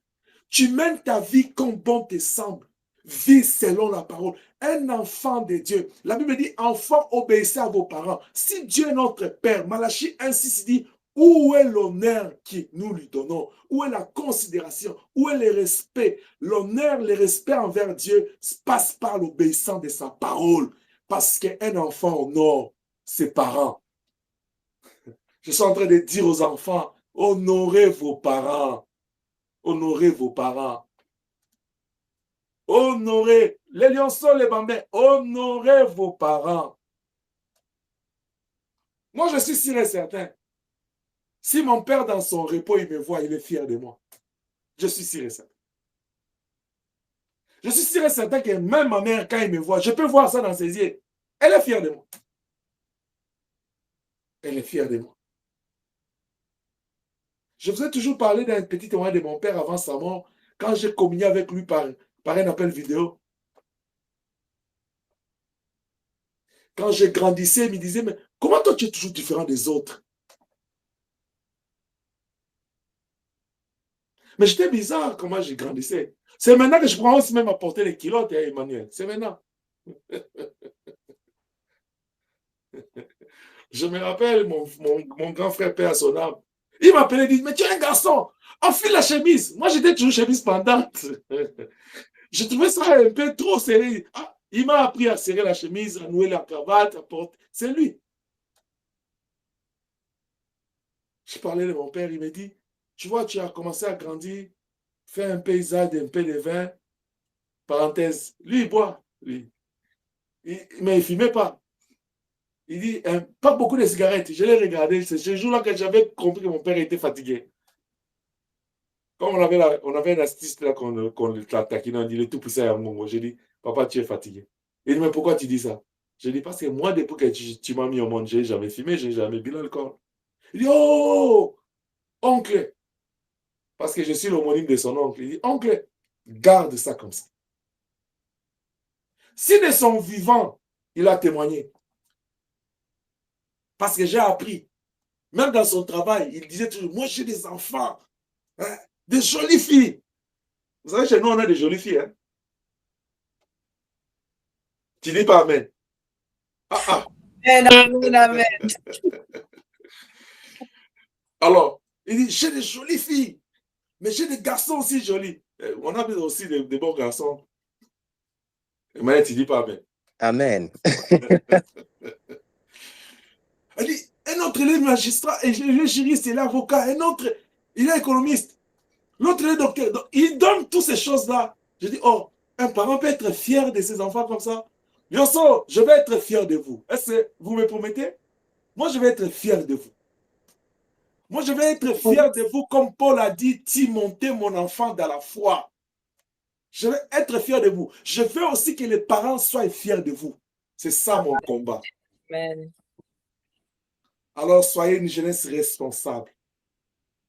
A: Tu mènes ta vie comme bon te semble. Vis selon la parole. Un enfant de Dieu. La Bible dit, enfant, obéissez à vos parents. Si Dieu est notre Père, Malachie 1,6 dit, Où est l'honneur que nous lui donnons? Où est la considération? Où est le respect? L'honneur, le respect envers Dieu passe par l'obéissance de sa parole. Parce qu'un enfant honore ses parents. Je suis en train de dire aux enfants, honorez vos parents. Honorez vos parents. Honorez les lionceaux, les bambins. Honorez vos parents. Moi, je suis sûr et certain. Si mon père, dans son repos, il me voit, il est fier de moi. Je suis sûr et certain. Je suis sûr et certain que même ma mère, quand il me voit, je peux voir ça dans ses yeux. Elle est fière de moi. Elle est fière de moi. Je vous ai toujours parlé d'un petit témoin de mon père avant sa mort, quand j'ai communié avec lui par un appel vidéo. Quand je grandissais, il me disait, mais comment toi tu es toujours différent des autres? Mais j'étais bizarre comment je grandissais. C'est maintenant que je prends aussi même à porter les culottes, hein, Emmanuel. C'est maintenant. Je me rappelle, mon grand frère père à son âme. Il m'appelait et dit, mais tu es un garçon, enfile la chemise. Moi, j'étais toujours chemise pendante. Je trouvais ça un peu trop serré. Ah, il m'a appris à serrer la chemise, à nouer la cravate, à porter. C'est lui. Je parlais de mon père, il me dit, tu vois, tu as commencé à grandir, fais un paysage d'un peu de vin, parenthèse. Lui, il boit, lui. Mais il ne fumait pas. Il dit, pas beaucoup de cigarettes. Je l'ai regardé. C'est ce jour-là que j'avais compris que mon père était fatigué. Comme on avait un artiste là qu'on le taquinait, on dit, il est tout poussé à mon. J'ai dit, papa, tu es fatigué. Il dit, mais pourquoi tu dis ça? Je dis, parce que moi, depuis que tu m'as mis au monde, je n'ai jamais fumé, je n'ai jamais bu l'alcool. Il dit, oh, oncle. Parce que je suis l'homonyme de son oncle. Il dit, oncle, garde ça comme ça. Si de son vivant, il a témoigné. Parce que j'ai appris. Même dans son travail, il disait toujours, moi j'ai des enfants, hein, des jolies filles. Vous savez, chez nous, on a des jolies filles. Hein? Tu dis pas amen. Ah.
B: Amen, amen.
A: Alors, il dit, j'ai des jolies filles, mais j'ai des garçons aussi jolis. On a aussi des bons garçons. Mais tu dis pas amen.
E: Amen.
A: Elle dit, un autre, il est magistrat, et il est juriste, il est avocat, un autre, il est économiste, l'autre, il est docteur. Donc, il donne toutes ces choses-là. Je dis, oh, un parent peut être fier de ses enfants comme ça. Yosso, je vais être fier de vous. Est-ce que vous me promettez? Moi, je vais être fier de vous. Moi, je vais être fier de vous, comme Paul a dit, Timothée, mon enfant, dans la foi. Je vais être fier de vous. Je veux aussi que les parents soient fiers de vous. C'est ça mon combat.
B: Amen.
A: Alors, soyez une jeunesse responsable,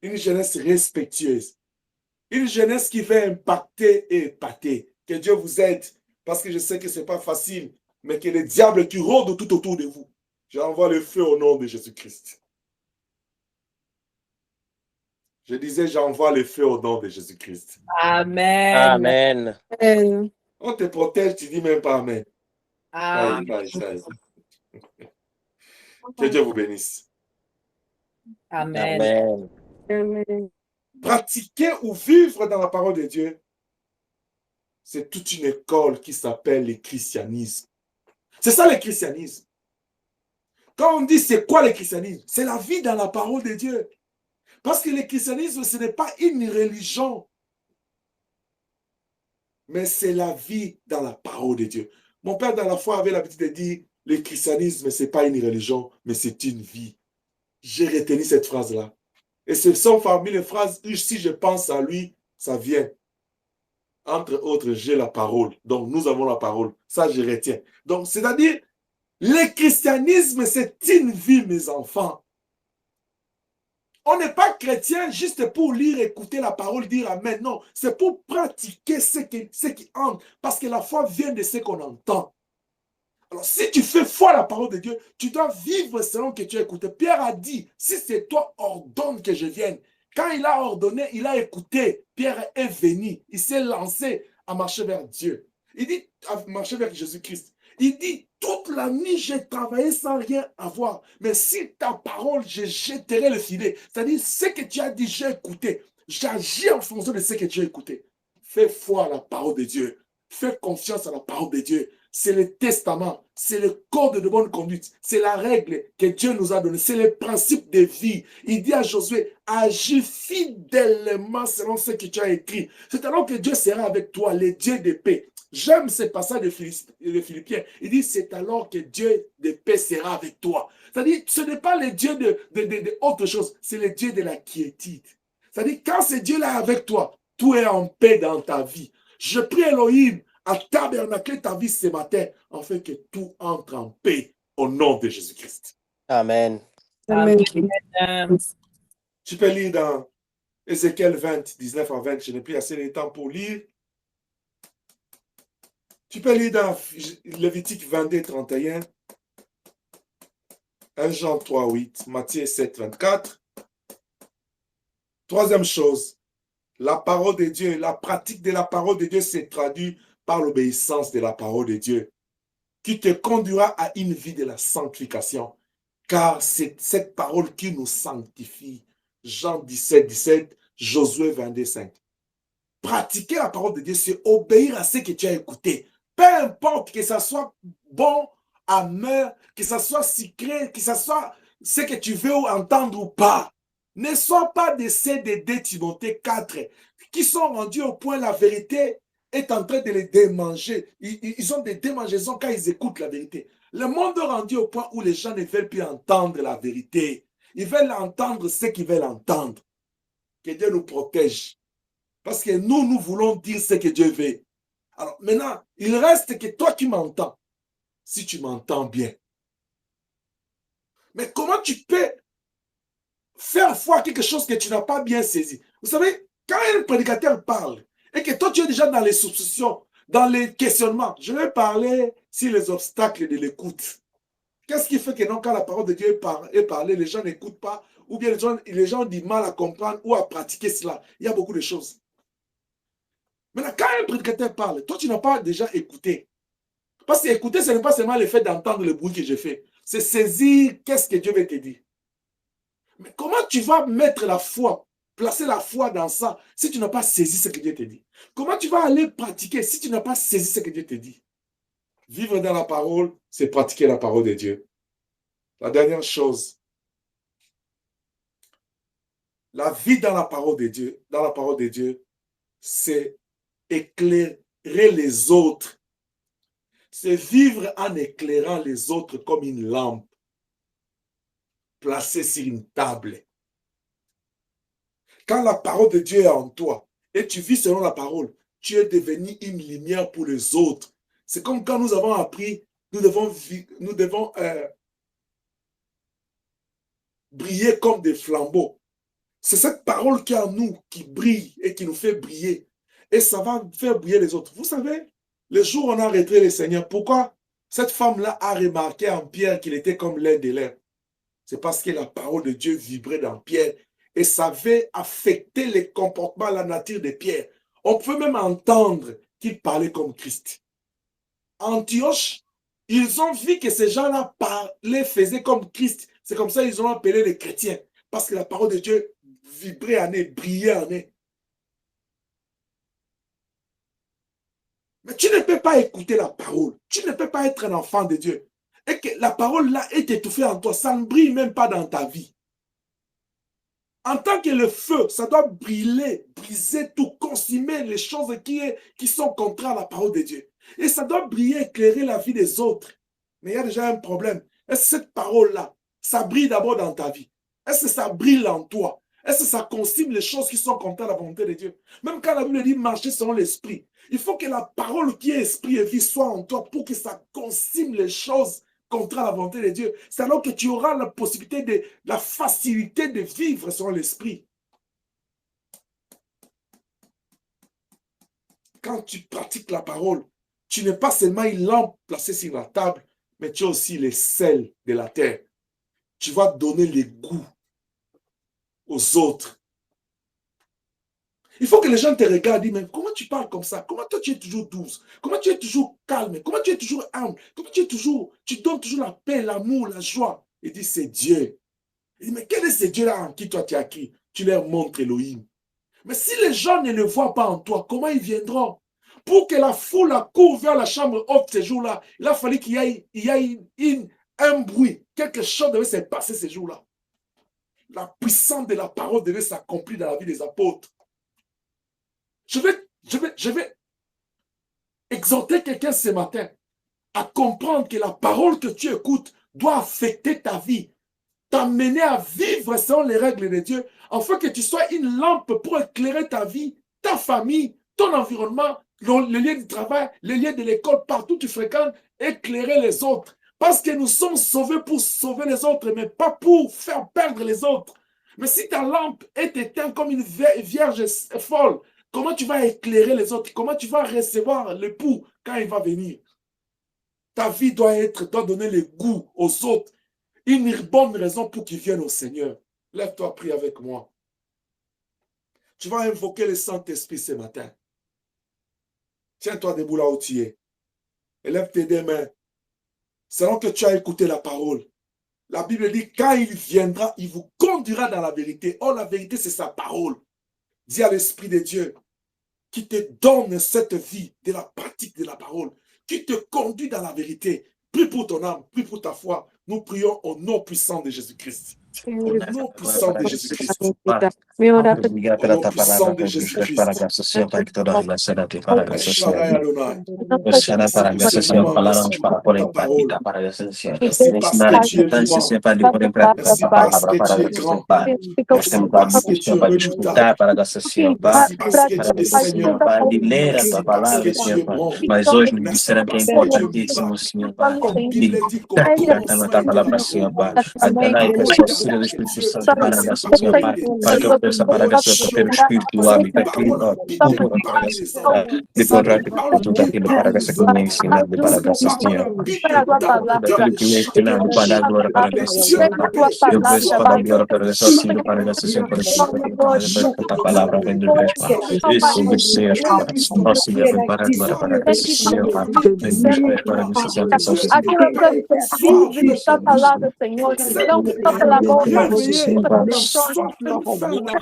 A: une jeunesse respectueuse, une jeunesse qui va impacter et épater. Que Dieu vous aide, parce que je sais que ce n'est pas facile, mais que le diable qui rôde tout autour de vous, j'envoie le feu au nom de Jésus-Christ. Je disais, j'envoie le feu au nom de Jésus-Christ.
B: Amen.
E: Amen.
D: Amen.
A: On te protège, tu dis même pas amen.
B: Amen.
A: Aïe. Que Dieu vous bénisse.
B: Amen.
E: Amen.
D: Amen.
A: Pratiquer ou vivre dans la parole de Dieu, c'est toute une école qui s'appelle le christianisme. C'est ça le christianisme. Quand on dit c'est quoi le christianisme, c'est la vie dans la parole de Dieu. Parce que le christianisme, ce n'est pas une religion, mais c'est la vie dans la parole de Dieu. Mon père, dans la foi, avait l'habitude de dire, le christianisme, ce n'est pas une religion, mais c'est une vie. J'ai retenu cette phrase-là. Et ce sont parmi les phrases, si je pense à lui, ça vient. Entre autres, j'ai la parole. Donc, nous avons la parole. Ça, je retiens. Donc, c'est-à-dire, le christianisme, c'est une vie, mes enfants. On n'est pas chrétien juste pour lire, écouter la parole, dire amen. Non, c'est pour pratiquer ce qui entre. Parce que la foi vient de ce qu'on entend. Alors, si tu fais foi à la parole de Dieu, tu dois vivre selon que tu as écouté. Pierre a dit, si c'est toi, ordonne que je vienne. Quand il a ordonné, il a écouté. Pierre est venu. Il s'est lancé à marcher vers Dieu. Il dit à marcher vers Jésus-Christ. Il dit, toute la nuit, j'ai travaillé sans rien avoir. Mais si ta parole, je jetterai le filet. C'est-à-dire, ce que tu as dit, j'ai écouté. J'agis en fonction de ce que tu as écouté. Fais foi à la parole de Dieu. Fais confiance à la parole de Dieu. C'est le testament, c'est le code de bonne conduite, c'est la règle que Dieu nous a donnée, c'est le principe de vie. Il dit à Josué, agis fidèlement selon ce que tu as écrit. C'est alors que Dieu sera avec toi, le Dieu de paix. J'aime ce passage de Philippiens. Il dit, c'est alors que Dieu de paix sera avec toi. C'est-à-dire, ce n'est pas le Dieu de autre chose, c'est le Dieu de la quiétude. C'est-à-dire, quand ce Dieu-là est avec toi, tout est en paix dans ta vie. Je prie Elohim à tabernacler ta vie ce matin, afin que tout entre en paix au nom de Jésus-Christ.
E: Amen.
B: Amen.
A: Tu peux lire dans Ézéchiel 20, 19 à 20. Je n'ai plus assez de temps pour lire. Tu peux lire dans Lévitique 22, 31. 1 Jean 3, 8. Matthieu 7, 24. Troisième chose, la parole de Dieu, la pratique de la parole de Dieu se traduit par l'obéissance de la parole de Dieu, qui te conduira à une vie de la sanctification, car c'est cette parole qui nous sanctifie. Jean 17, 17, Josué 22, 5. Pratiquer la parole de Dieu, c'est obéir à ce que tu as écouté. Peu importe que ça soit bon, amer, que ça soit sucré, que ça soit ce que tu veux entendre ou pas. Ne sois pas de ces de 2 Timothée 4 qui sont rendus au point la vérité est en train de les démanger. Ils ont des démangeaisons quand ils écoutent la vérité. Le monde est rendu au point où les gens ne veulent plus entendre la vérité. Ils veulent entendre ce qu'ils veulent entendre. Que Dieu nous protège. Parce que nous voulons dire ce que Dieu veut. Alors maintenant, il reste que toi qui m'entends, si tu m'entends bien. Mais comment tu peux faire foi à quelque chose que tu n'as pas bien saisi? Vous savez, quand un prédicateur parle, et que toi tu es déjà dans les soupçons, dans les questionnements, je vais parler sur les obstacles de l'écoute. Qu'est-ce qui fait que non, quand la parole de Dieu est parlée, les gens n'écoutent pas, ou bien les gens ont du mal à comprendre ou à pratiquer cela? Il y a beaucoup de choses. Maintenant, quand un prédicateur parle, toi, tu n'as pas déjà écouté. Parce que écouter, ce n'est pas seulement le fait d'entendre le bruit que je fais. C'est saisir qu'est-ce que Dieu veut te dire. Mais comment tu vas mettre la foi, placer la foi dans ça, si tu n'as pas saisi ce que Dieu te dit? Comment tu vas aller pratiquer si tu n'as pas saisi ce que Dieu te dit? Vivre dans la parole, c'est pratiquer la parole de Dieu. La dernière chose, la vie dans la parole de Dieu, c'est éclairer les autres. C'est vivre en éclairant les autres comme une lampe placée sur une table. Quand la parole de Dieu est en toi et tu vis selon la parole, tu es devenu une lumière pour les autres. C'est comme quand nous avons appris, nous devons briller comme des flambeaux. C'est cette parole qui est en nous, qui brille et qui nous fait briller. Et ça va faire briller les autres. Vous savez, le jour où on a arrêté le Seigneur, pourquoi cette femme-là a remarqué en Pierre qu'il était comme l'air de l'air? C'est parce que la parole de Dieu vibrait dans Pierre et ça avait affecté les comportements, la nature de Pierre. On peut même entendre qu'il parlait comme Christ. Antioche, ils ont vu que ces gens-là parlaient, faisaient comme Christ. C'est comme ça qu'ils ont appelé les chrétiens. Parce que la parole de Dieu vibrait en eux, brillait en eux. Mais tu ne peux pas écouter la parole. Tu ne peux pas être un enfant de Dieu. Et que la parole là est étouffée en toi. Ça ne brille même pas dans ta vie. En tant que le feu, ça doit brûler, briser tout, consumer les choses qui sont contraires à la parole de Dieu. Et ça doit briller, éclairer la vie des autres. Mais il y a déjà un problème. Est-ce que cette parole-là, ça brille d'abord dans ta vie? Est-ce que ça brille en toi? Est-ce que ça consume les choses qui sont contraires à la volonté de Dieu? Même quand la Bible dit marcher selon l'esprit, il faut que la parole qui est esprit et vie soit en toi pour que ça consume les choses contraires à la volonté de Dieu. C'est alors que tu auras la possibilité la facilité de vivre selon l'esprit. Quand tu pratiques la parole, tu n'es pas seulement une lampe placée sur la table, mais tu es aussi le sel de la terre. Tu vas donner le goût aux autres. Il faut que les gens te regardent et disent, mais comment tu parles comme ça? Comment toi tu es toujours douce? Comment tu es toujours calme? Comment tu es toujours humble? Comment tu donnes toujours la paix, l'amour, la joie? Il dit, c'est Dieu. Il dit, mais quel est ce Dieu-là en qui toi tu as crié? Tu leur montres Elohim. Mais si les gens ne le voient pas en toi, comment ils viendront? Pour que la foule court vers la chambre haute ces jours-là, il a fallu qu'il y ait un bruit. Quelque chose devait se passer ces jours-là. La puissance de la parole devait s'accomplir dans la vie des apôtres. Je vais exhorter quelqu'un ce matin à comprendre que la parole que tu écoutes doit affecter ta vie, t'amener à vivre selon les règles de Dieu, afin que tu sois une lampe pour éclairer ta vie, ta famille, ton environnement, le lieu du travail, le lieu de l'école, partout où tu fréquentes, éclairer les autres. Parce que nous sommes sauvés pour sauver les autres, mais pas pour faire perdre les autres. Mais si ta lampe est éteinte comme une vierge folle, comment tu vas éclairer les autres? Comment tu vas recevoir l'époux quand il va venir? Ta vie doit donner le goût aux autres. Une bonne raison pour qu'ils viennent au Seigneur. Lève-toi, prie avec moi. Tu vas invoquer le Saint-Esprit ce matin. Tiens-toi debout là où tu es. Et lève tes deux mains. Selon que tu as écouté la parole. La Bible dit, quand il viendra, il vous conduira dans la vérité. Oh, la vérité, c'est sa parole. Dis à l'Esprit de Dieu qui te donne cette vie de la pratique de la parole, qui te conduit dans la vérité. Prie pour ton âme, prie pour ta foi. Nous prions au nom puissant de Jésus-Christ. Au nom puissant de Jésus-Christ. Au nom puissant de Jésus-Christ.
E: Mas hoje me disseram que é importantíssimo, Senhor Pai, a palavra, Senhor Pai, Adonai, que o auxílio do Espírito Santo para a graça, Senhor Pai, para que eu possa para a graça ter o Espírito hábito aqui, tudo para a graça, decorar tudo aquilo para a graça que me ensinado para a graça, Senhor. Aquilo que me ensinado para a glória para a graça, Senhor Pai. Eu peço para a glória para a graça, auxílio para a graça, Senhor, para a palavra vem do Deus, Pai. Isso me seja, Pai, auxílio para a glória para a graça, Senhor Pai. Vem para a graça, Senhor,
C: Aquilo que vive de tua palavra, Senhor, não só pela boca,
E: em nome de Jesus Cristo, para a glória para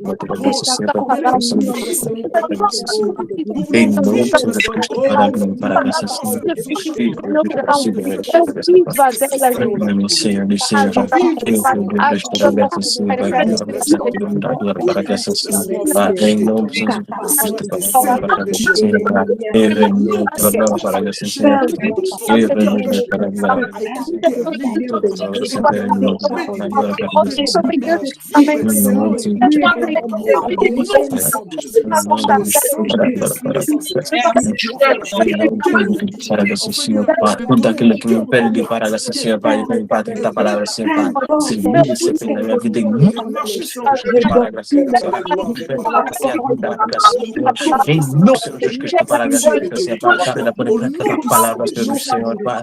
E: a graça, Senhor. Senhor, Senhor, para a graça, Senhor. Em nome de Jesus Cristo, para a graça, Senhor. Para a graça, Senhor. Tudo aquilo que me pede para a Senhor Pai, para a palavra, Senhor Pai, se na minha vida em nome para a graça, em nome de Jesus Cristo, para a graça, Senhor Pai, para poder cantar a palavra do Senhor Pai,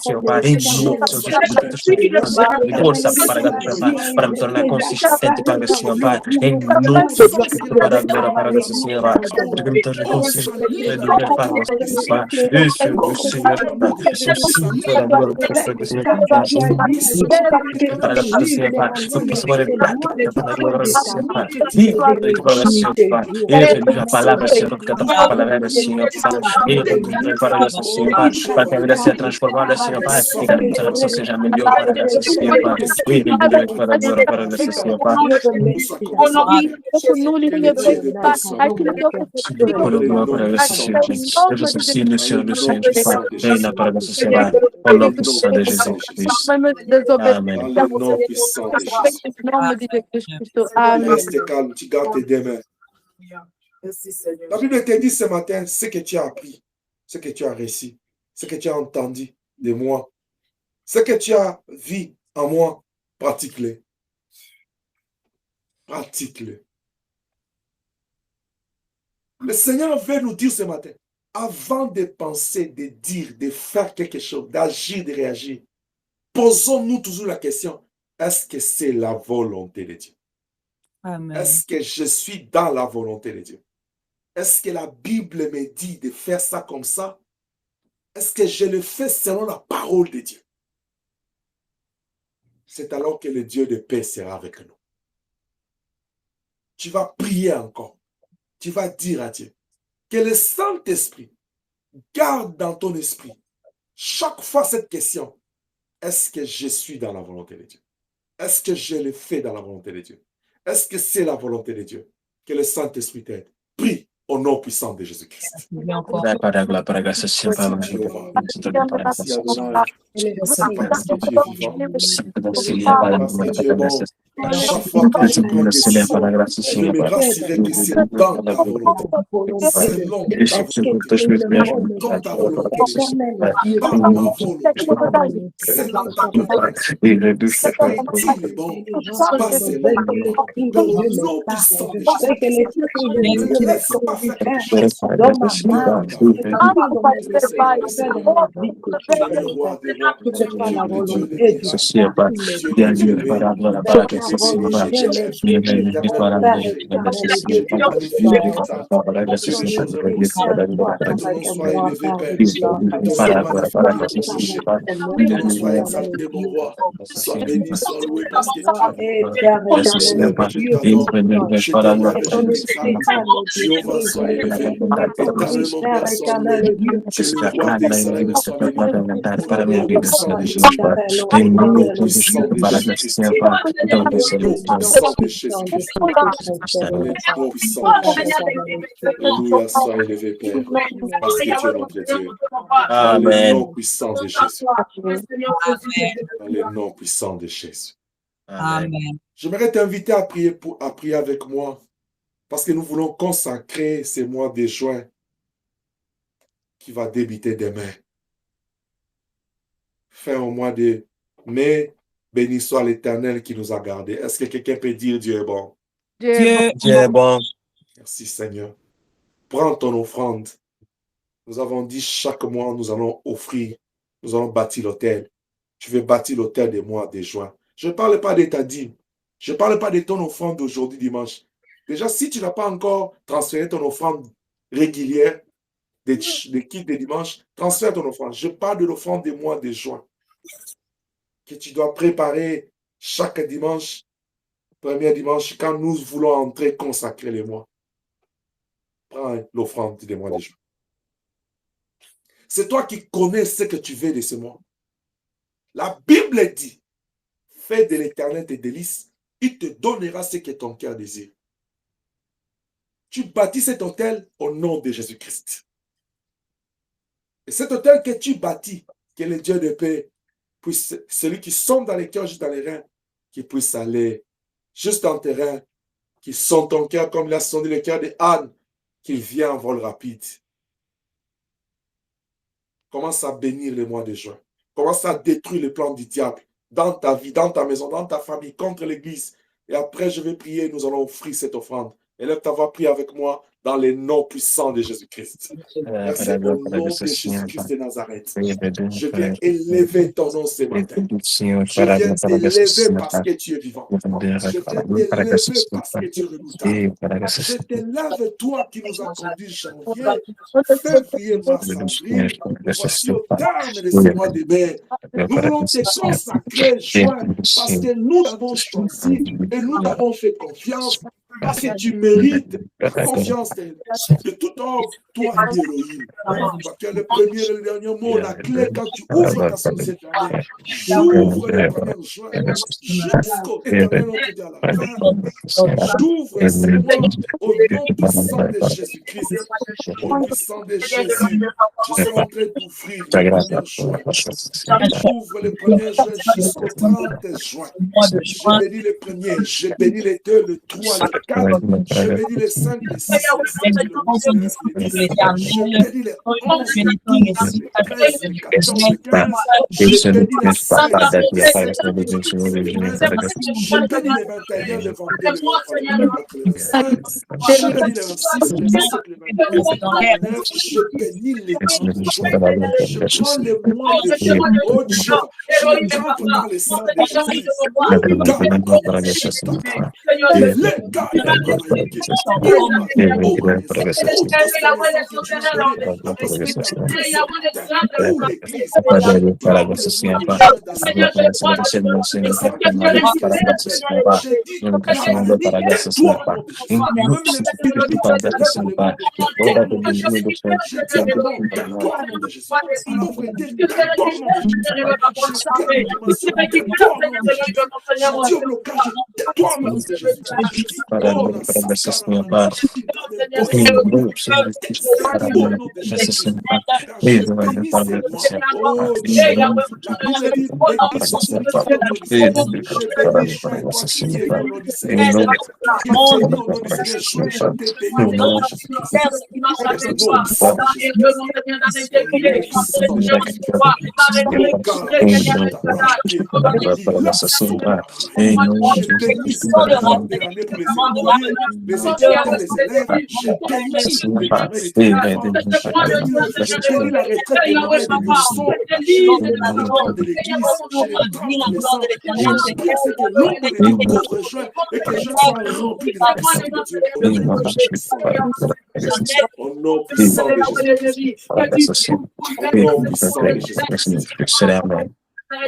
E: Senhor Pai, em nome de Jesus Cristo, força para a graça, para me tornar consistente para o Senhor Pai, em nome de Jesus Cristo, para a glória para a graça, Senhor Pai, para me tornar consistente para o Senhor Pai, isso, Senhor Pai, isso sim, para a glória para o Senhor Pai, para a Senhor Pai, eu posso pôr em prática para a glória do Senhor Pai, e para o Senhor Pai, e a palavra, Senhor, que a palavra do Senhor Pai, e para o Senhor Pai, para que a vida seja transformada, Senhor Pai, e que a pessoa seja melhor para o Senhor Pai, e para a glória para o Senhor Pai. Reina para a sociedade, ao nome de Jesus Cristo. Amém.
A: Reste calme, tu gardes tes deux mains. La Bible te dit ce matin ce que tu as appris, ce que tu as reçu, ce que tu as entendu de moi, ce que tu as vu en moi, pratique-le. Pratique-le. Le Seigneur veut nous dire ce matin, avant de penser, de dire, de faire quelque chose, d'agir, de réagir, posons-nous toujours la question, est-ce que c'est la volonté de Dieu?
B: Amen.
A: Est-ce que je suis dans la volonté de Dieu? Est-ce que la Bible me dit de faire ça comme ça? Est-ce que je le fais selon la parole de Dieu? C'est alors que le Dieu de paix sera avec nous. Tu vas prier encore. Tu vas dire à Dieu que le Saint-Esprit garde dans ton esprit chaque fois cette question. Est-ce que je suis dans la volonté de Dieu? Est-ce que je le fais dans la volonté de Dieu? Est-ce que c'est la volonté de Dieu? Que le Saint-Esprit t'aide. Prie au nom puissant de Jésus-Christ. Chaque fois que je prends des décisions, je me gracierai que c'est dans ta volonté. Selon ta volonté. Dans ma volonté. C'est dans ta volonté. C'est pas il est bon. Pas c'est bon. Mais au nom puissant de Jésus. Ne me laisse pas faire quelque chose. Sois béni, sois loué parce que Jéhovah soit élevé, éternellement personne ne le roi d'Israël soit béni, au nom puissant de Jésus-Christ, au nom puissant de Jésus-Christ, au nom puissant de Jésus-Christ, au nom puissant de Jésus-Christ. Alléluia, sois élevé, Père, parce que tu es notre Dieu. Dans le nom puissant de Jésus. Dans le nom puissant de Jésus.
B: Amen.
A: J'aimerais t'inviter à prier avec moi parce que nous voulons consacrer ces mois de juin qui va débuter demain. Fin au mois de mai, béni soit l'Éternel qui nous a gardés. Est-ce que quelqu'un peut dire Dieu est bon?
B: Dieu
E: est bon.
A: Merci Seigneur. Prends ton offrande. Nous avons dit chaque mois, nous allons offrir, nous allons bâtir l'autel. Tu veux bâtir l'autel des mois de juin. Je ne parle pas de ta dîme. Je ne parle pas de ton offrande d'aujourd'hui dimanche. Déjà, si tu n'as pas encore transféré ton offrande régulière des kits de dimanche, transfère ton offrande. Je parle de l'offrande des mois de juin que tu dois préparer chaque dimanche, premier dimanche, quand nous voulons entrer consacrer les mois. Prends l'offrande des mois de juin. C'est toi qui connais ce que tu veux de ce mois. La Bible dit, fais de l'Éternel tes délices, il te donnera ce que ton cœur désire. Tu bâtis cet autel au nom de Jésus-Christ. Et cet autel que tu bâtis, que le Dieu de paix, puisse, celui qui sonde dans les cœurs, juste dans les reins, qui puisse aller juste dans tes reins, qui sonde ton cœur comme il a sondé le cœur de Anne, qu'il vienne en vol rapide. Commence à bénir le mois de juin. Commence à détruire les plans du diable dans ta vie, dans ta maison, dans ta famille, contre l'Église. Et après, je vais prier, nous allons offrir cette offrande. Élève ta voix, prie avec moi dans les noms puissants de Jésus-Christ. Merci au nom de Jésus-Christ de Nazareth. Je viens élever ton nom ce matin. Je viens t'élever parce que tu es vivant. Je viens t'élever parce que tu es redoutable. Je t'élève, toi qui nous as conduits janvier, février, mars, avril. Voici au terme de ce mois de mai. Nous voulons te consacrer juin parce que nous avons choisi et nous avons fait confiance. Parce que tu mérites la confiance de tout homme, toi Elohim. Parce que le premier et le dernier mot, la clé quand tu ouvres ta société, j'ouvre le premier juin jusqu'au éternel notre Dieu à la fin. J'ouvre ces mois au nom puissant de Jésus-Christ, au nom puissant de Jésus. Je suis en train d'ouvrir le premier juin. J'ouvre le premier juin jusqu'au 30 juin. Je bénis le premier, je bénis les deux, le 3, le 4, je bénis les 5, les 6, les 7, le 8, le 9, le 10. Je bénis les 11, les 12, les 13, les 14, les 15. Je bénis les 16, les 17, les 18, les 19. Je bénis les 21, les 22, les 23, les 24, les 25. Je bénis les 26, les 27, les 28, les 29. Je bénis les mois de juin. Je prends les mois de juin. Oh Dieu, je rentre dans les sangs de Jésus.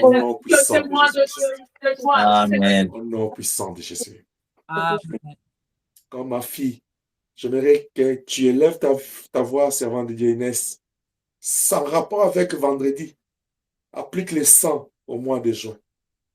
A: Au nom puissant de Jésus.
E: Amen.
A: Au nom puissant de Jésus.
B: Amen.
A: Comme ma fille, j'aimerais que tu élèves ta voix, servante de Dieu Inès, sans rapport avec vendredi. Applique les 100 au mois de juin.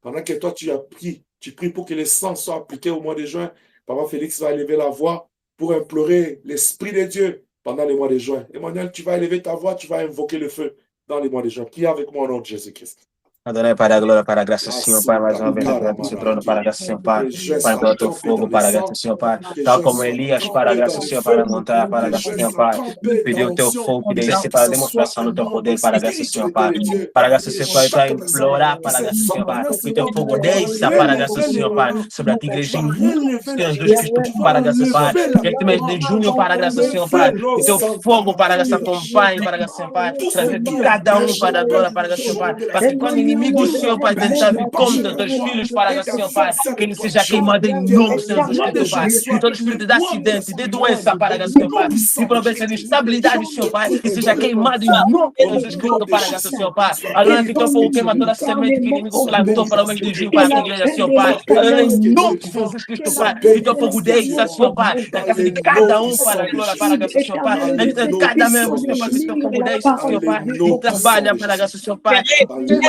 A: Pendant que toi, tu pries pour que les 100 soient appliqués au mois de juin. Papa Félix va élever la voix pour implorer l'Esprit de Dieu pendant les mois de juin. Emmanuel, tu vas élever ta voix, tu vas invoquer le feu dans les mois de juin. Qui est avec moi au nom de Jésus-Christ?
E: Adonai, para a glória, para a graça, Senhor, Pai, mais uma vez na seu trono, para a graça, Senhor, Pai, para o teu fogo, para a graça, Senhor, Pai, tal como Elias, para a graça, Senhor, para a montanha, para a graça, Senhor, Pai, pediu o teu fogo que desce para a demonstração do teu poder, para a graça, Senhor, Pai, para a graça, Senhor, Pai, para implorar, para a graça, Senhor, Pai, que o teu fogo desça, para a graça, Senhor, Pai, sobre a tua igreja, Senhor Jesus Cristo, para a graça, Pai, este mês de junho, para a graça, Senhor, Pai, que o teu fogo, para a graça, acompanhe, para a graça, Senhor, Pai, trazer cada para a glória, para a graça, Senhor, Pai, para que quando inimigo, Senhor, Pai, tentar vir contra teus filhos, para a graça, Senhor, Pai, que ele seja queimado em nome, Senhor Jesus Cristo, Pai, que todo espírito de acidente, de doença, para a graça, Senhor, Pai, de província de instabilidade, Senhor, Pai, que seja queimado em nome de Jesus Cristo, para a graça, Senhor, Pai, agora que teu fogo queima toda a semente que o inimigo plantou para o mês de junho, para a igreja, Senhor, Pai, em nome de Jesus Cristo, Pai, que teu fogo desça, Senhor, Pai, na casa de cada para a glória, para a graça, Senhor, Pai, na vida de cada membro, Senhor, Pai, que teu fogo desça, Senhor, Pai, e trabalha para a graça, Senhor, Pai,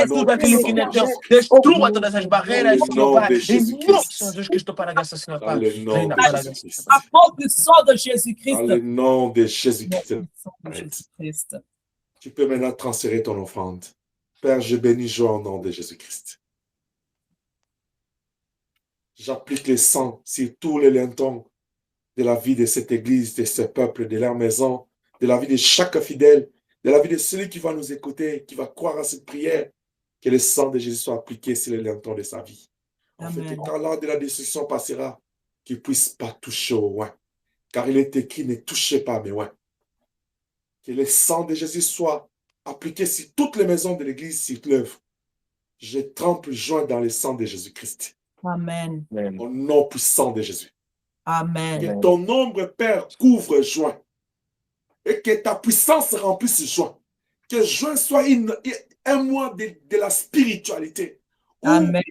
E: tudo aquilo que não é teu, destrua todas as barreiras, Senhor, Pai, em nome de Jesus Cristo, para a graça, Senhor, Pai, reina para a graça.
B: A force du sang de Jésus-Christ.
A: Dans le nom de Jésus-Christ.
B: Jésus-Christ.
A: Tu peux maintenant transférer ton offrande. Père, je bénis Joie au nom de Jésus-Christ. J'applique le sang sur tous les lintons de la vie de cette église, de ce peuple, de leur maison, de la vie de chaque fidèle, de la vie de celui qui va nous écouter, qui va croire à cette prière, que le sang de Jésus soit appliqué sur les lintons de sa vie. En fait, que quand l'heure de la destruction passera, qu'il ne puisse pas toucher au loin. Car il est écrit, ne touchez pas mes loin. Que le sang de Jésus soit appliqué sur toutes les maisons de l'église, sur l'œuvre. Je trempe joint dans le sang de Jésus-Christ.
B: Amen.
A: Au nom puissant de Jésus.
B: Amen.
A: Que ton ombre, Père, couvre joint. Et que ta puissance remplisse joint. Que juin soit un mois de la spiritualité.
B: Amen.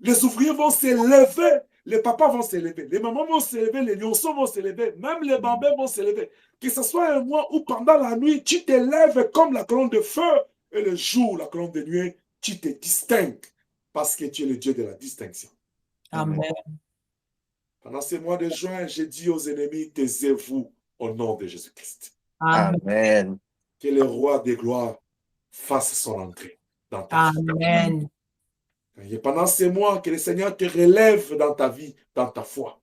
A: Les ouvriers vont s'élever, les papas vont s'élever, les mamans vont s'élever, les lionceaux vont s'élever, même les bambins vont s'élever. Que ce soit un mois où pendant la nuit, tu t'élèves comme la colonne de feu et le jour, la colonne de nuit, tu te distingues parce que tu es le Dieu de la distinction.
B: Amen.
A: Pendant ces mois de juin, j'ai dit aux ennemis, taisez-vous au nom de Jésus-Christ.
E: Amen.
A: Que le roi des gloires fasse son entrée dans ta vie.
B: Amen.
A: Et pendant ces mois, que le Seigneur te relève dans ta vie, dans ta foi.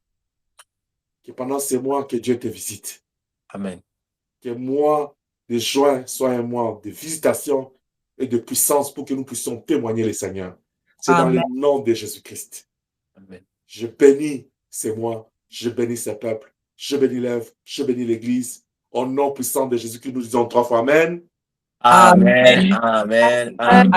A: Que pendant ces mois, que Dieu te visite.
E: Amen.
A: Que mois de juin soit un mois de visitation et de puissance pour que nous puissions témoigner le Seigneur. C'est dans le
B: Amen.
A: nom de Jésus-Christ.
E: Amen.
A: Je bénis ces mois, je bénis ces peuples, je bénis l'œuvre, je bénis l'Église. Au nom puissant de Jésus-Christ, nous disons 3 fois Amen.
E: Amen. Amen. Amen.